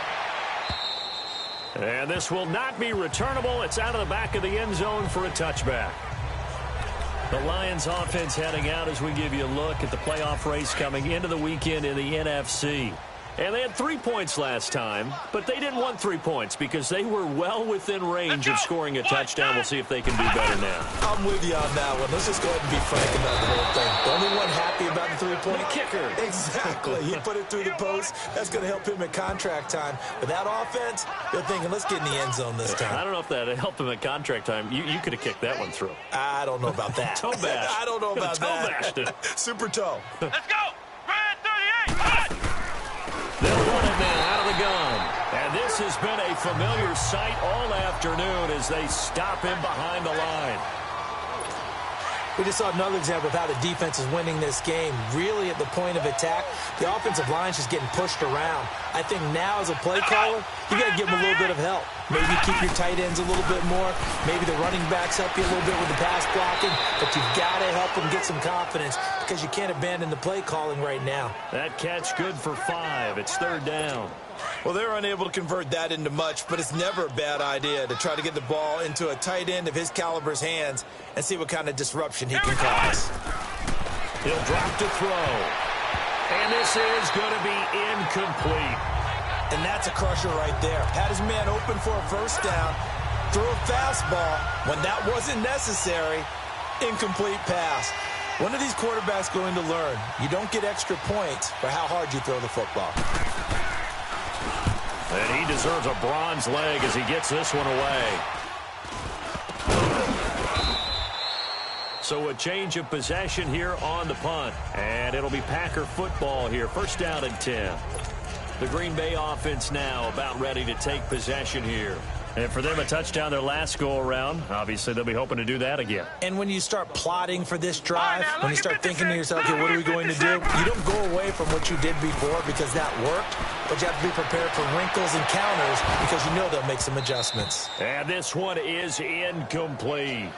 Speaker 6: And this will not be returnable. It's out of the back of the end zone for a touchback. The Lions offense heading out as we give you a look at the playoff race coming into the weekend in the NFC. And they had 3 points last time, but they didn't want 3 points because they were well within range of scoring a touchdown. We'll see if they can do better now.
Speaker 7: I'm with you on that one. Let's just go ahead and be frank about the whole thing. The only one happy about the 3-point
Speaker 6: kicker.
Speaker 7: Exactly. He put it through the post. That's going to help him at contract time. But that offense, they're thinking, let's get in the end zone this time.
Speaker 6: I don't know if that helped him at contract time. You could have kicked that one through.
Speaker 7: I don't know about that.
Speaker 6: Toe bash.
Speaker 7: I don't know about that.
Speaker 6: Toe bashed it.
Speaker 7: Super toe.
Speaker 5: Let's go. Red 38.
Speaker 6: They'll run it now out of the gun. And this has been a familiar sight all afternoon as they stop him behind the line.
Speaker 7: We just saw another example of how the defense is winning this game. Really at the point of attack, the offensive line's just getting pushed around. I think now as a play caller, you got to give them a little bit of help. Maybe keep your tight ends a little bit more. Maybe the running backs help you a little bit with the pass blocking. But you've got to help them get some confidence because you can't abandon the play calling right now.
Speaker 6: That catch good for 5. It's 3rd down.
Speaker 7: Well, they're unable to convert that into much, but it's never a bad idea to try to get the ball into a tight end of his caliber's hands and see what kind of disruption he can cause.
Speaker 6: He'll drop to throw. And this is going to be incomplete.
Speaker 7: And that's a crusher right there. Had his man open for a first down, threw a fastball when that wasn't necessary, incomplete pass. When are these quarterbacks going to learn? You don't get extra points for how hard you throw the football.
Speaker 6: And he deserves a bronze leg as he gets this one away. So a change of possession here on the punt. And it'll be Packer football here. First down and 10. The Green Bay offense now about ready to take possession here. And for them, a touchdown their last go-around. Obviously, they'll be hoping to do that again.
Speaker 7: And when you start plotting for this drive, when you start thinking to yourself, okay, what are we going to do? You don't go away from what you did before because that worked, but you have to be prepared for wrinkles and counters because you know they'll make some adjustments.
Speaker 6: And this one is incomplete.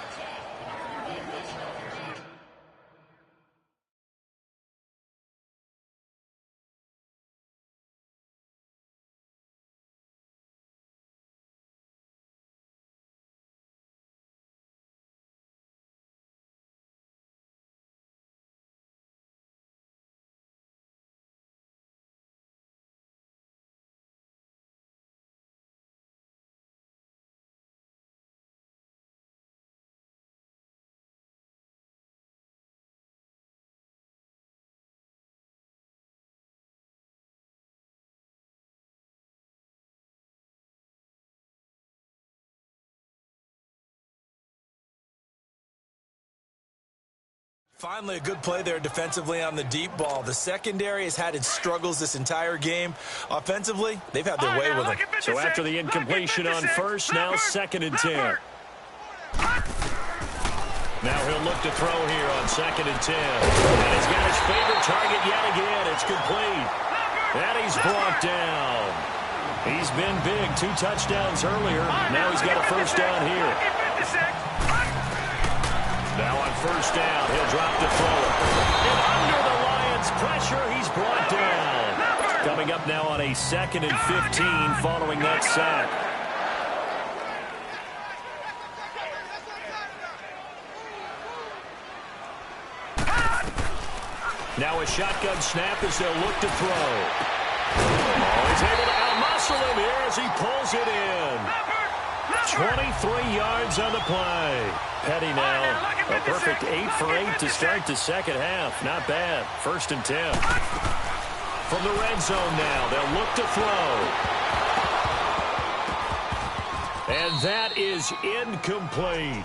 Speaker 7: Finally, a good play there defensively on the deep ball. The secondary has had its struggles this entire game. Offensively, they've had their way with them.
Speaker 6: So after the incompletion on first, now 2nd and 10. Now he'll look to throw here on 2nd and 10. And he's got his favorite target yet again. It's complete. And he's brought down. He's been big. 2 touchdowns earlier. Now he's got a first down here. Now on first down, he'll drop to throw it. And under the Lions' pressure, he's brought down. Coming up now on a 2nd and 15 following that sack. Now a shotgun snap as they'll look to throw. Oh, he's able to out-muscle him here as he pulls it in. 23 yards on the play. Petty now, a perfect 8 for 8 to start the second half. Not bad. 1st and 10. From the red zone now, they'll look to throw. And that is incomplete.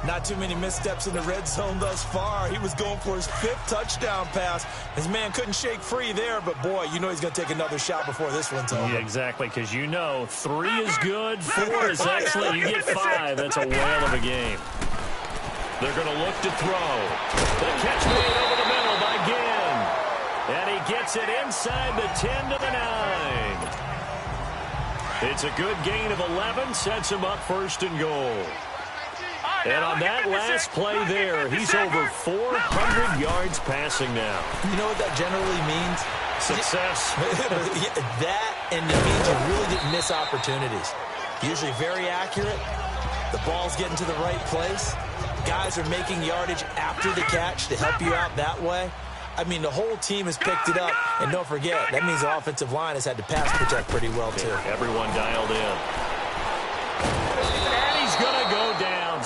Speaker 7: Not too many missteps in the red zone thus far. He was going for his 5th touchdown pass. His man couldn't shake free there, but boy, you know he's going to take another shot before this one's over.
Speaker 6: Yeah, exactly, because you know 3 is good, 4 is excellent. You get 5, that's a whale of a game. They're going to look to throw. The catch made over the middle by Ginn. And he gets it inside the 10 to the 9. It's a good gain of 11, sets him up 1st and goal. And on that last play there, he's over 400 yards passing now.
Speaker 7: You know what that generally means?
Speaker 6: Success.
Speaker 7: That, and it means you really didn't miss opportunities. Usually very accurate. The ball's getting to the right place. Guys are making yardage after the catch to help you out that way. I mean, the whole team has picked it up. And don't forget, that means the offensive line has had to pass protect pretty well, too.
Speaker 6: Yeah, everyone dialed in. And he's going to go down.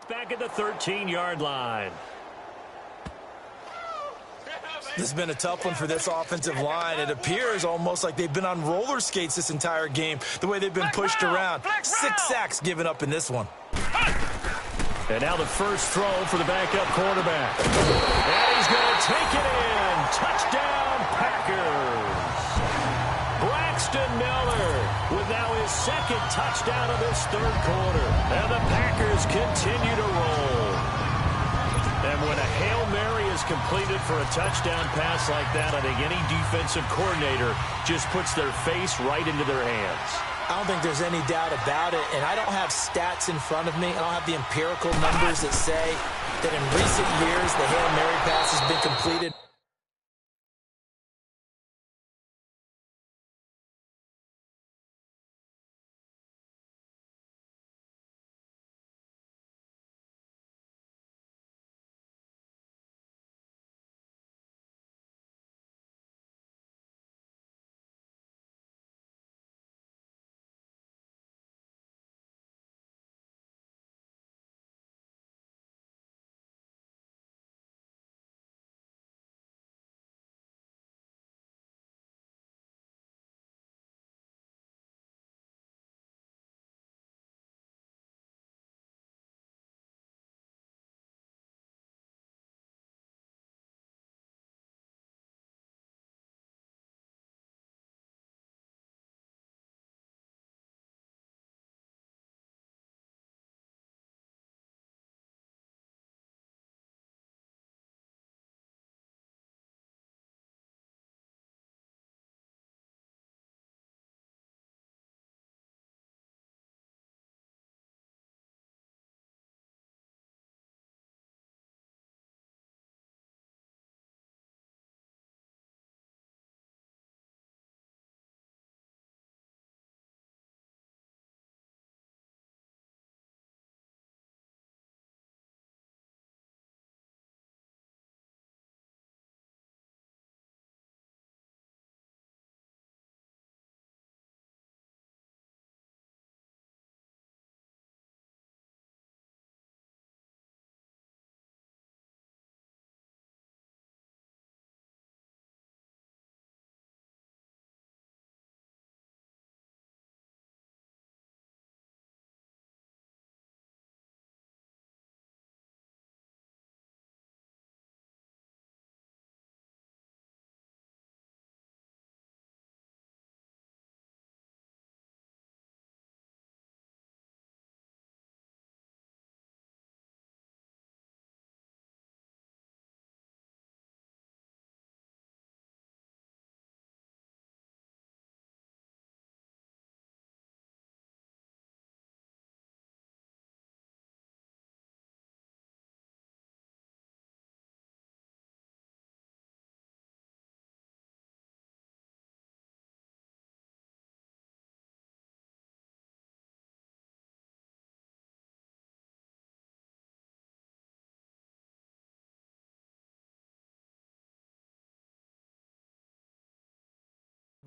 Speaker 6: Back at the 13-yard line.
Speaker 7: This has been a tough one for this offensive line. It appears almost like they've been on roller skates this entire game, the way they've been pushed around. 6 sacks given up in this one.
Speaker 6: And now the first throw for the backup quarterback. And he's going to take it in. Touchdown, Packers. Braxton Miller with now his 2nd touchdown of this 3rd quarter. And the Packers continue to roll. And when a Hail Mary is completed for a touchdown pass like that, I think any defensive coordinator just puts their face right into their hands.
Speaker 7: I don't think there's any doubt about it, and I don't have stats in front of me. I don't have the empirical numbers that say that in recent years the Hail Mary pass has been completed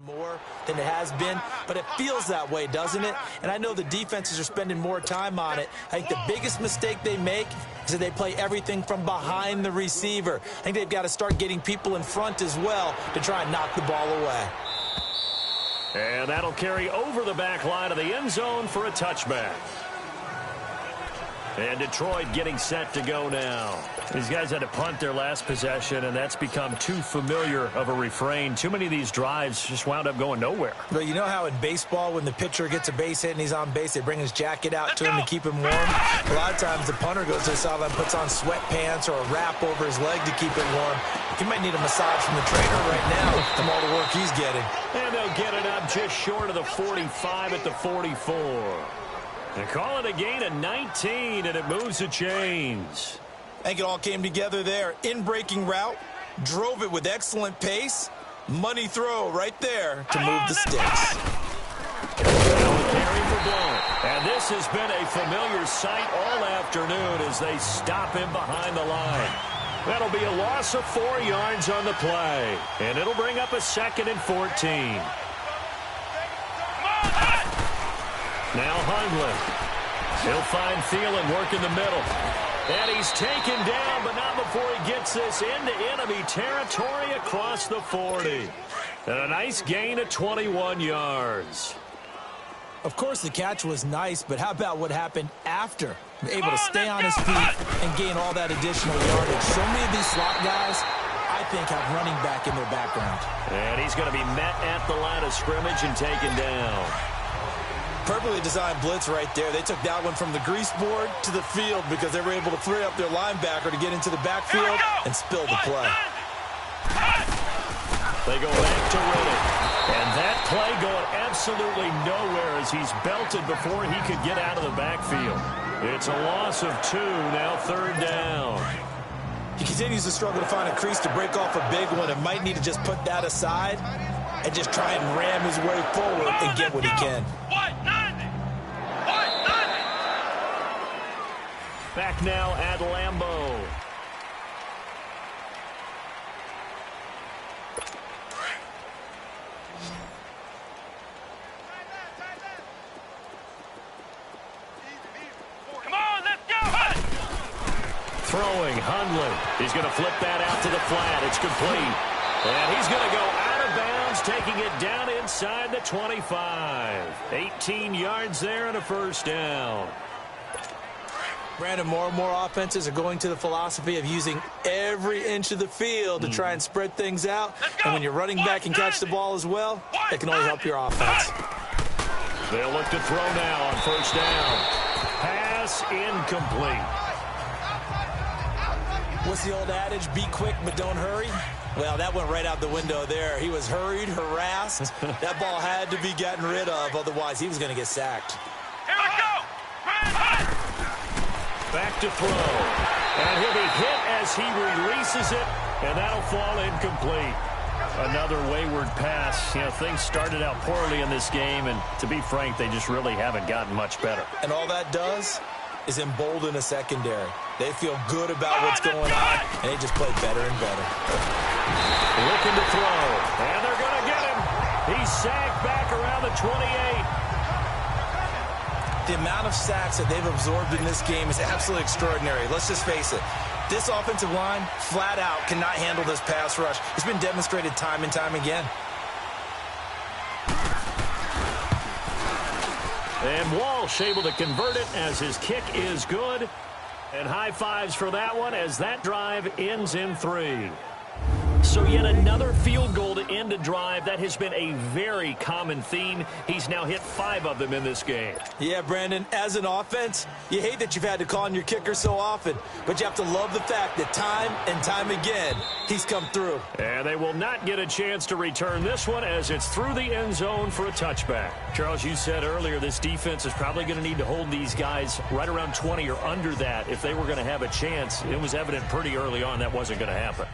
Speaker 7: more than it has been, but it feels that way, doesn't it? And I know the defenses are spending more time on it. I think the biggest mistake they make is that they play everything from behind the receiver. I think they've got to start getting people in front as well to try and knock the ball away.
Speaker 6: And that'll carry over the back line of the end zone for a touchback. And Detroit getting set to go now. These guys had to punt their last possession, and that's become too familiar of a refrain. Too many of these drives just wound up going nowhere.
Speaker 7: Well, you know how in baseball, when the pitcher gets a base hit and he's on base, they bring his jacket out to him to keep him warm? A lot of times the punter goes to the sideline, puts on sweatpants or a wrap over his leg to keep it warm. He might need a massage from the trainer right now from all the work he's getting.
Speaker 6: And they'll get it up just short of the 45 at the 44. They call it a gain of 19, and it moves the chains.
Speaker 7: I think it all came together there. In-breaking route, drove it with excellent pace. Money throw right there to move the sticks.
Speaker 6: Carry for Blount. And this has been a familiar sight all afternoon as they stop him behind the line. That'll be a loss of 4 yards on the play. And it'll bring up a 2nd and 14. Now Hundley. He'll find Thielen work in the middle. And he's taken down, but not before he gets this into enemy territory across the 40. And a nice gain of 21 yards.
Speaker 7: Of course, the catch was nice, but how about what happened after? Able to stay on his feet and gain all that additional yardage. So many of these slot guys, I think, have running back in their background.
Speaker 6: And he's going to be met at the line of scrimmage and taken down.
Speaker 7: Perfectly designed blitz right there. They took that one from the grease board to the field because they were able to free up their linebacker to get into the backfield and spill the play.
Speaker 6: They go back to Riddick. And that play going absolutely nowhere as he's belted before he could get out of the backfield. It's a loss of 2, now 3rd down.
Speaker 7: He continues to struggle to find a crease to break off a big one and might need to just put that aside and just try and ram his way forward and get what he can.
Speaker 6: Back now at Lambeau.
Speaker 5: Come on, let's go!
Speaker 6: Throwing Hundley. He's going to flip that out to the flat. It's complete. And he's going to go out of bounds, taking it down inside the 25. 18 yards there and a 1st down.
Speaker 7: Brandon, more and more offenses are going to the philosophy of using every inch of the field to try and spread things out. And when your running back can catch the ball as well, it can only help your offense.
Speaker 6: They'll look to throw now on 1st down. Pass incomplete.
Speaker 7: What's the old adage? Be quick, but don't hurry. Well, that went right out the window there. He was hurried, harassed. That ball had to be gotten rid of, otherwise he was going to get sacked.
Speaker 5: Here we go!
Speaker 6: Back to throw. And he'll be hit as he releases it, and that'll fall incomplete. Another wayward pass. You know, things started out poorly in this game, and to be frank, they just really haven't gotten much better.
Speaker 7: And all that does is embolden a secondary. They feel good about what's going on, and they just play better and better.
Speaker 6: Looking to throw, and they're going to get him. He's sacked back around the 28.
Speaker 7: The amount of sacks that they've absorbed in this game is absolutely extraordinary. Let's just face it. This offensive line, flat out, cannot handle this pass rush. It's been demonstrated time and time again.
Speaker 6: And Walsh able to convert it as his kick is good. And high fives for that one as that drive ends in 3. So yet another field goal to end a drive. That has been a very common theme. He's now hit 5 of them in this game.
Speaker 7: Yeah, Brandon, as an offense, you hate that you've had to call on your kicker so often, but you have to love the fact that time and time again, he's come through.
Speaker 6: And they will not get a chance to return this one as it's through the end zone for a touchback. Charles, you said earlier this defense is probably going to need to hold these guys right around 20 or under that if they were going to have a chance. It was evident pretty early on that wasn't going to happen.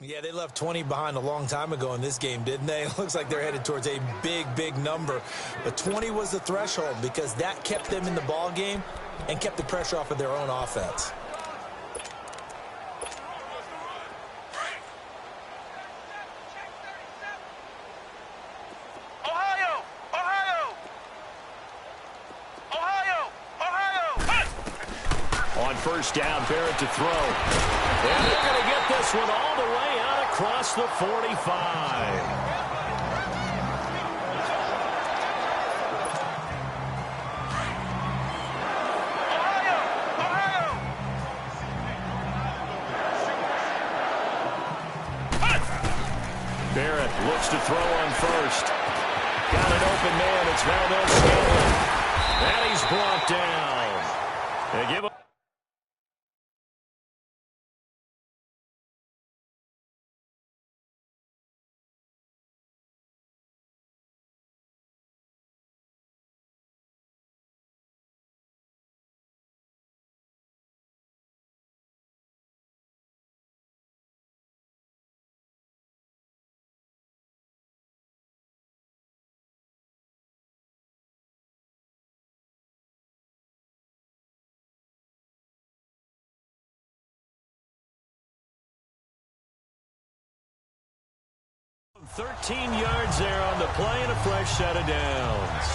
Speaker 7: Yeah, they left 20 behind a long time ago in this game, didn't they? It looks like they're headed towards a big, big number. But 20 was the threshold because that kept them in the ball game and kept the pressure off of their own offense.
Speaker 6: On first down, Barrett to throw. And they're going to get this one all the way out across the 45. Barrett looks to throw on first. Got an open man. It's Valdez-Scantling. And he's brought down. They give him. $13 yards there on the play and a fresh set of downs.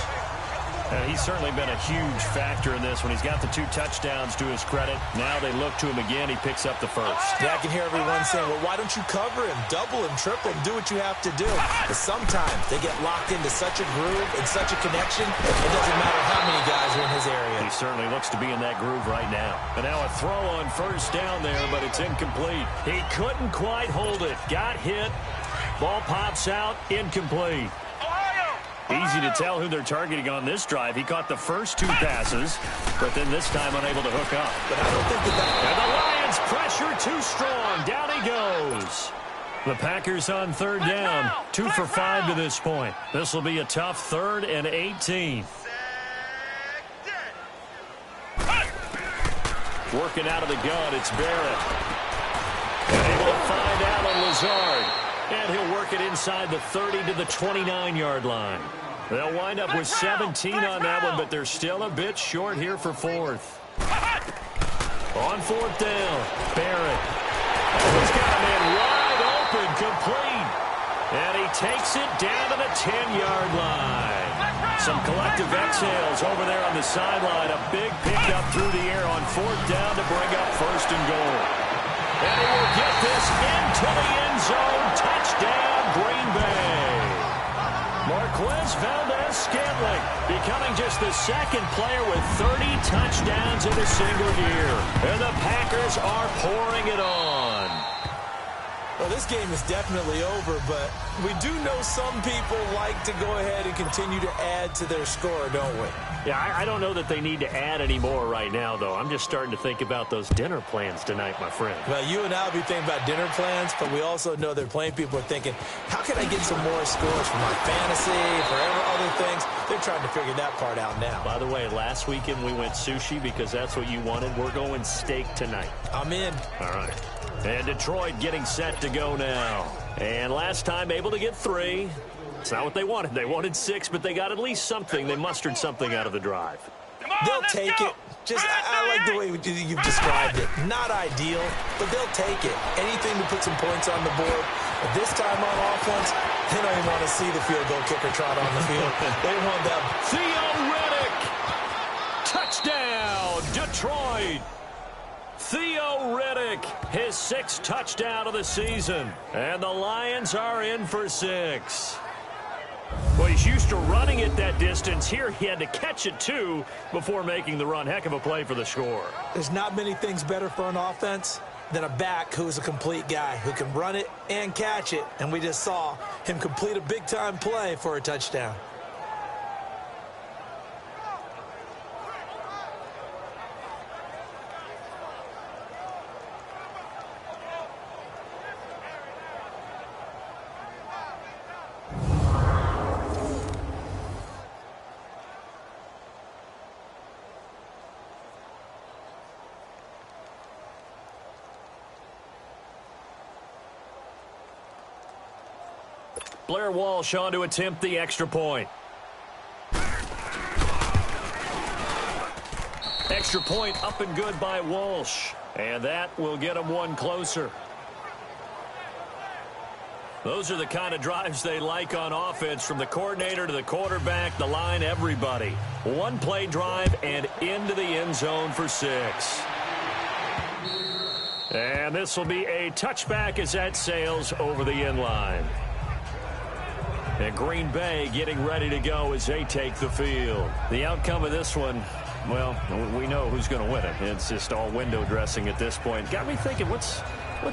Speaker 6: He's certainly been a huge factor in this when he's got the 2 touchdowns to his credit. Now they look to him again. He picks up the first.
Speaker 7: Yeah, I can hear everyone saying, well, why don't you cover him, double him, triple him, do what you have to do. But sometimes they get locked into such a groove and such a connection, it doesn't matter how many guys are in his area.
Speaker 6: He certainly looks to be in that groove right now. And now a throw on first down there, but it's incomplete. He couldn't quite hold it. Got hit. Ball pops out, incomplete. Easy to tell who they're targeting on this drive. He caught the first 2 passes, but then this time unable to hook up.
Speaker 7: But I don't think
Speaker 6: and the Lions pressure too strong. Down he goes. The Packers on third down. 2 for 5 to this point. This will be a tough 3rd and 18. Working out of the gun, it's Barrett. And able to find Allen Lazard. And he'll work it inside the 30 to the 29-yard line. They'll wind up with 17 on that one, but they're still a bit short here for 4th. On 4th down, Barrett. He's got a man wide open, complete. And he takes it down to the 10-yard line. Some collective exhales over there on the sideline. A big pickup through the air on 4th down to bring up 1st and goal. And he will get this into the end zone. Touchdown, Green Bay. Marquez Valdez-Scantling becoming just the 2nd player with 30 touchdowns in a single year. And the Packers are pouring it on.
Speaker 7: Well, this game is definitely over, but we do know some people like to go ahead and continue to add to their score, don't we?
Speaker 6: Yeah, I don't know that they need to add any more right now, though. I'm just starting to think about those dinner plans tonight, my friend.
Speaker 7: Well, you and I will be thinking about dinner plans, but we also know that plenty of people are thinking, how can I get some more scores for my fantasy, for other things? They're trying to figure that part out now.
Speaker 6: By the way, last weekend we went sushi because that's what you wanted. We're going steak tonight.
Speaker 7: I'm in.
Speaker 6: All right. And Detroit getting set to go now. And last time able to get 3. It's not what they wanted. They wanted 6, but they got at least something. They mustered something out of the drive.
Speaker 7: They'll take it. Just, I like the way you've described it. Not ideal, but they'll take it. Anything to put some points on the board. But this time on offense, they don't even want to see the field goal kicker trot on the field. They want that.
Speaker 6: Theo Riddick. Touchdown, Detroit. Theo Riddick, his 6th touchdown of the season. And the Lions are in for 6. Well, he's used to running it that distance. Here he had to catch it, too, before making the run. Heck of a play for the score.
Speaker 7: There's not many things better for an offense than a back who is a complete guy who can run it and catch it. And we just saw him complete a big-time play for a touchdown.
Speaker 6: Blair Walsh on to attempt the extra point. Extra point up and good by Walsh. And that will get him one closer. Those are the kind of drives they like on offense, from the coordinator to the quarterback, the line, everybody. One play drive and into the end zone for 6. And this will be a touchback as that sails over the end line. And Green Bay getting ready to go as they take the field. The outcome of this one, well, we know who's going to win it. It's just all window dressing at this point. Got me thinking, what's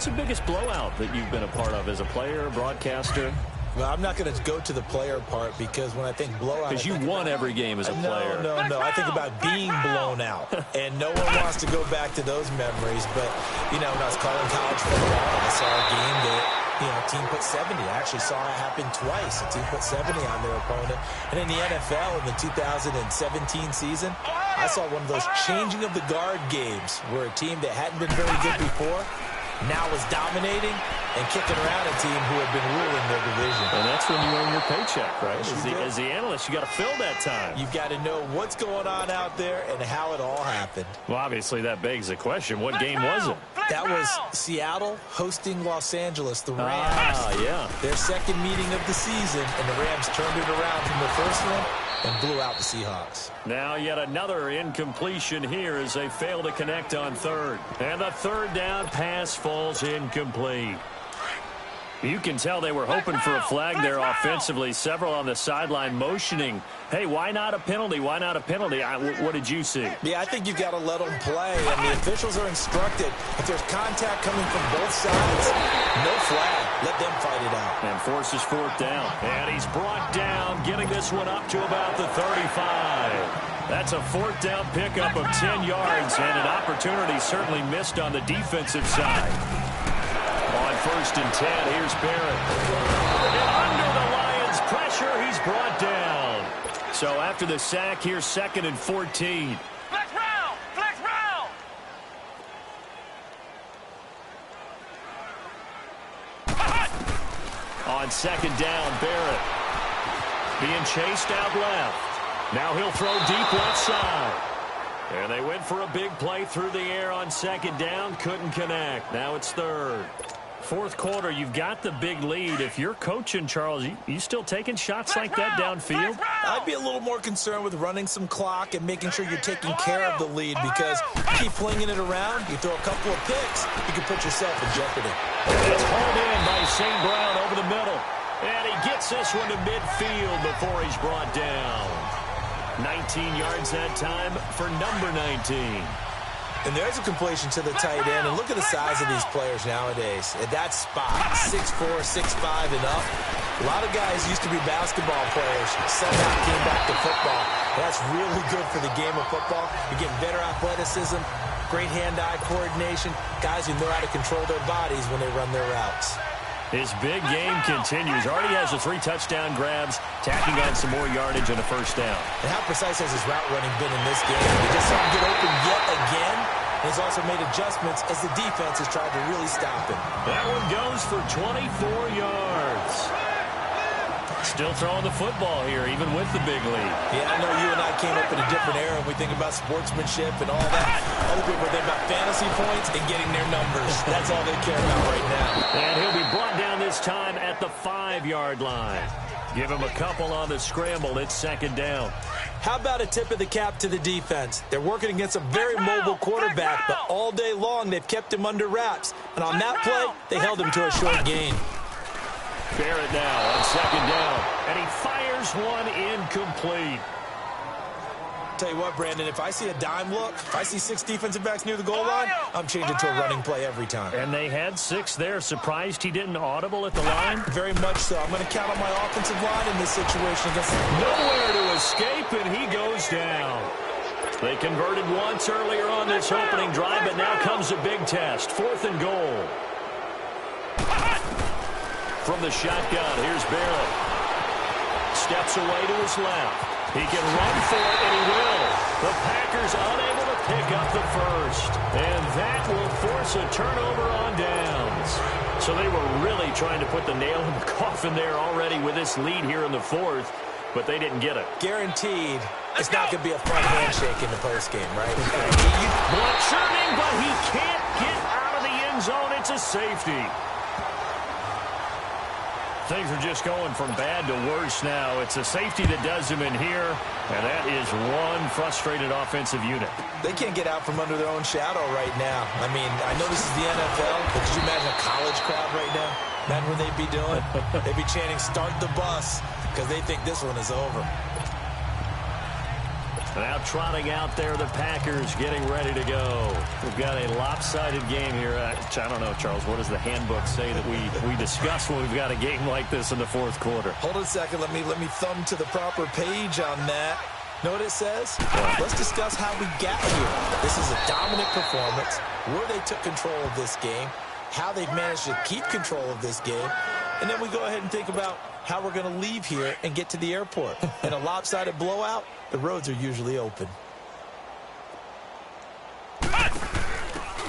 Speaker 6: the biggest blowout that you've been a part of as a player, broadcaster?
Speaker 7: Well, I'm not going to go to the player part, because when I think blowout...
Speaker 6: Because you won every game as a player.
Speaker 7: No. I think about being blown out. And no one wants to go back to those memories. But, when I was calling college football, I saw a game that, a team put 70. I actually saw it happen twice. A team put 70 on their opponent. And in the NFL, in the 2017 season, I saw one of those changing of the guard games where a team that hadn't been very good before now was dominating and kicking around a team who had been ruling their division.
Speaker 6: And that's when you earn your paycheck, right? As the analyst, you got to fill that time.
Speaker 7: You've got to know what's going on out there and how it all happened.
Speaker 6: Well, obviously, that begs the question, what game was it?
Speaker 7: That was Seattle hosting Los Angeles, the Rams.
Speaker 6: Yeah.
Speaker 7: Their second meeting of the season, and the Rams turned it around from the first one and blew out the Seahawks.
Speaker 6: Now yet another incompletion here as they fail to connect on third. And the third down pass falls incomplete. You can tell they were hoping for a flag there offensively. Several on the sideline motioning, hey, why not a penalty? Why not a penalty? What did you see?
Speaker 7: Yeah, I think you've got to let them play. And the officials are instructed, if there's contact coming from both sides, no flag. Let them fight it out.
Speaker 6: And forces fourth down. And he's brought down, getting this one up to about the 35. That's a fourth down pickup of 10 yards, and an opportunity certainly missed on the defensive side. On 1st and 10, here's Barrett. And under the Lions' pressure, he's brought down. So after the sack, here's 2nd and 14.
Speaker 5: Flex round! Flex round!
Speaker 6: On 2nd down, Barrett being chased out left. Now he'll throw deep left side. And they went for a big play through the air on 2nd down. Couldn't connect. Now it's 3rd. 4th quarter, you've got the big lead. If you're coaching, Charles, you still taking shots like that downfield?
Speaker 7: I'd be a little more concerned with running some clock and making sure you're taking care of the lead, because keep flinging it around, you throw a couple of picks, you can put yourself in jeopardy.
Speaker 6: It's hauled in by St. Brown over the middle. And he gets this one to midfield before he's brought down. 19 yards that time for number 19.
Speaker 7: And there's a completion to the tight end. And look at the size of these players nowadays. At that spot, 6'4", 6'5", and up. A lot of guys used to be basketball players. Somehow came back to football. And that's really good for the game of football. You're getting better athleticism, great hand-eye coordination, guys who know how to control their bodies when they run their routes.
Speaker 6: His big game continues. Already has the 3 touchdown grabs, tacking on some more yardage and a first down.
Speaker 7: And how precise has his route running been in this game? He just saw him get open yet again. And he's also made adjustments as the defense has tried to really stop him.
Speaker 6: That one goes for 24 yards. Still throwing the football here, even with the big lead.
Speaker 7: Yeah, I know you and I came up in a different era, and we think about sportsmanship and all that. Other people think about fantasy points and getting their numbers. That's all they care about right now.
Speaker 6: And he'll be brought down this time at the 5-yard line. Give him a couple on the scramble. It's 2nd down.
Speaker 7: How about a tip of the cap to the defense? They're working against a very mobile quarterback, but all day long they've kept him under wraps. And on that play, they held him to a short gain.
Speaker 6: Barrett now on 2nd down, and he fires one incomplete.
Speaker 7: Tell you what, Brandon, if I see a dime look, if I see 6 defensive backs near the goal line, I'm changing to a running play every time.
Speaker 6: And they had 6 there. Surprised he didn't audible at the line?
Speaker 7: Very much so. I'm going to count on my offensive line in this situation against
Speaker 6: nowhere to escape, and he goes down. They converted once earlier on this opening drive, but now comes a big test. 4th and goal. From the shotgun, here's Barrett. Steps away to his left. He can run for it, and he will. The Packers unable to pick up the first. And that will force a turnover on downs. So they were really trying to put the nail in the coffin there already with this lead here in the fourth, but they didn't get it.
Speaker 7: Guaranteed it's not going to be a fun handshake in the postgame, right?
Speaker 6: Block churning, but he can't get out of the end zone. It's a safety. Things are just going from bad to worse now. It's a safety that does him in here, and that is one frustrated offensive unit.
Speaker 7: They can't get out from under their own shadow right now. I mean, I know this is the NFL, but could you imagine a college crowd right now? Imagine what they'd be doing. They'd be chanting, "Start the bus," because they think this one is over.
Speaker 6: Now trotting out there, the Packers getting ready to go. We've got a lopsided game here. I don't know, Charles, what does the handbook say that we discuss when we've got a game like this in the fourth quarter?
Speaker 7: Hold on a second. Let me thumb to the proper page on that. Know what it says? Let's discuss how we got here. This is a dominant performance, where they took control of this game, how they've managed to keep control of this game, and then we go ahead and think about how we're going to leave here and get to the airport. In a lopsided blowout, the roads are usually open.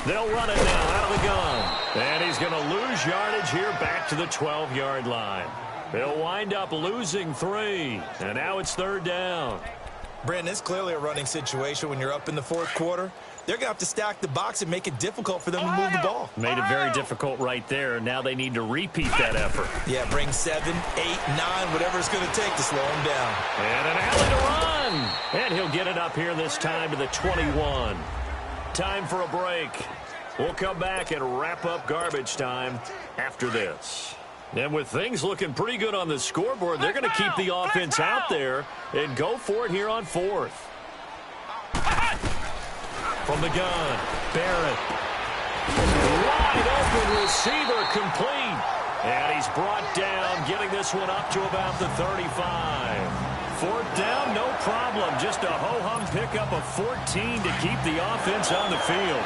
Speaker 6: They'll run it now out of the gun. And he's going to lose yardage here back to the 12-yard line. They'll wind up losing 3. And now it's third down.
Speaker 7: Brandon, it's clearly a running situation when you're up in the fourth quarter. They're going to have to stack the box and make it difficult for them to move the ball.
Speaker 6: Made it very difficult right there. Now they need to repeat that effort.
Speaker 7: Yeah, bring 7, 8, 9, whatever it's going to take to slow him down.
Speaker 6: And an alley to run. And he'll get it up here this time to the 21. Time for a break. We'll come back and wrap up garbage time after this. And with things looking pretty good on the scoreboard, they're going to keep the offense out there and go for it here on fourth. From the gun, Barrett. Wide open receiver complete. And he's brought down, getting this one up to about the 35. Fourth down, no problem. Just a ho-hum pickup of 14 to keep the offense on the field.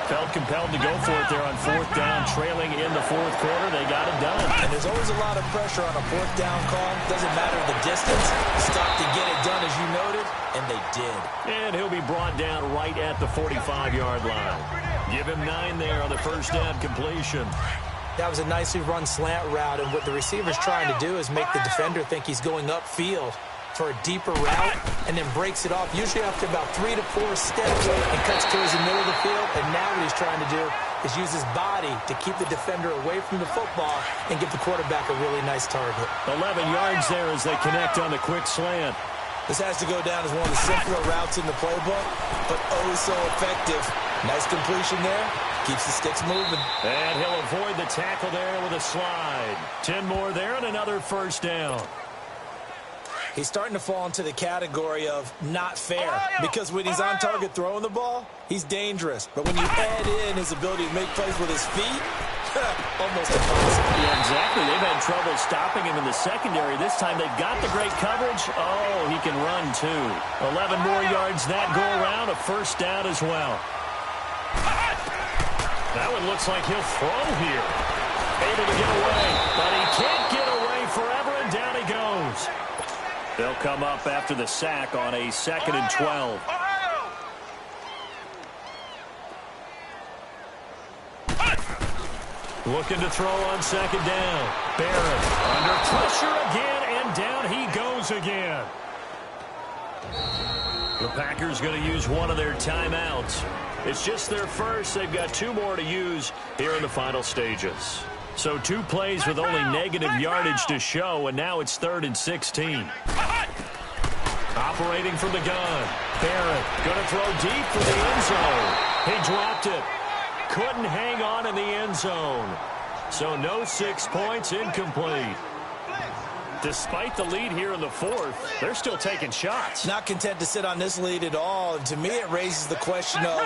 Speaker 6: Felt compelled to go for it there on fourth down, trailing in the fourth quarter. They got it done.
Speaker 7: And there's always a lot of pressure on a fourth down call. Doesn't matter the distance. Stop to get it done, as you noted, and they did.
Speaker 6: And he'll be brought down right at the 45-yard line. Give him 9 there on the first down completion.
Speaker 7: That was a nicely run slant route, and what the receiver's trying to do is make the defender think he's going upfield for a deeper route, and then breaks it off, usually after about 3 to 4 steps, and cuts towards the middle of the field. And now what he's trying to do is use his body to keep the defender away from the football and give the quarterback a really nice target.
Speaker 6: 11 yards there as they connect on the quick slant.
Speaker 7: This has to go down as one of the simpler routes in the playbook, but oh so effective. Nice completion there. Keeps the sticks moving.
Speaker 6: And he'll avoid the tackle there with a slide. 10 more there and another first down.
Speaker 7: He's starting to fall into the category of not fair, because when he's on target throwing the ball, he's dangerous. But when you add in his ability to make plays with his feet, almost impossible.
Speaker 6: Yeah, exactly. They've had trouble stopping him in the secondary. This time they've got the great coverage. Oh, he can run too. 11 more yards that go around, a first down as well. That one looks like he'll throw here. Able to get away, but he can't get away forever, and down he goes. They'll come up after the sack on a 2nd and 12. Looking to throw on second down. Barrett under pressure again, and down he goes again. The Packers going to use one of their timeouts. It's just their first. They've got 2 more to use here in the final stages. So 2 plays with only negative yardage to show, and now it's 3rd and 16. Operating from the gun. Barrett going to throw deep for the end zone. He dropped it. Couldn't hang on in the end zone. So no 6 points, incomplete. Despite the lead here in the fourth, they're still taking shots.
Speaker 7: Not content to sit on this lead at all. And to me, it raises the question of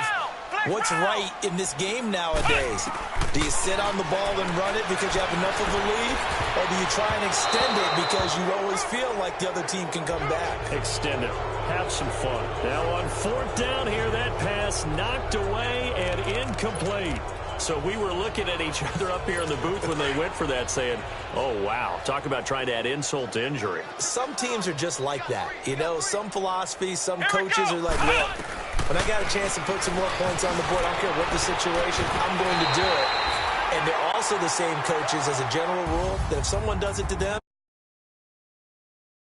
Speaker 7: what's right in this game nowadays. Do you sit on the ball and run it because you have enough of a lead? Or do you try and extend it because you always feel like the other team can come back?
Speaker 6: Extend it. Have some fun. Now on fourth down here, that pass knocked away and incomplete. So we were looking at each other up here in the booth when they went for that saying, oh, wow, talk about trying to add insult to injury.
Speaker 7: Some teams are just like that. You know, some philosophies, some coaches are like, look, when I got a chance to put some more points on the board, I don't care what the situation, I'm going to do it. And they're also the same coaches as a general rule that if someone does it to them,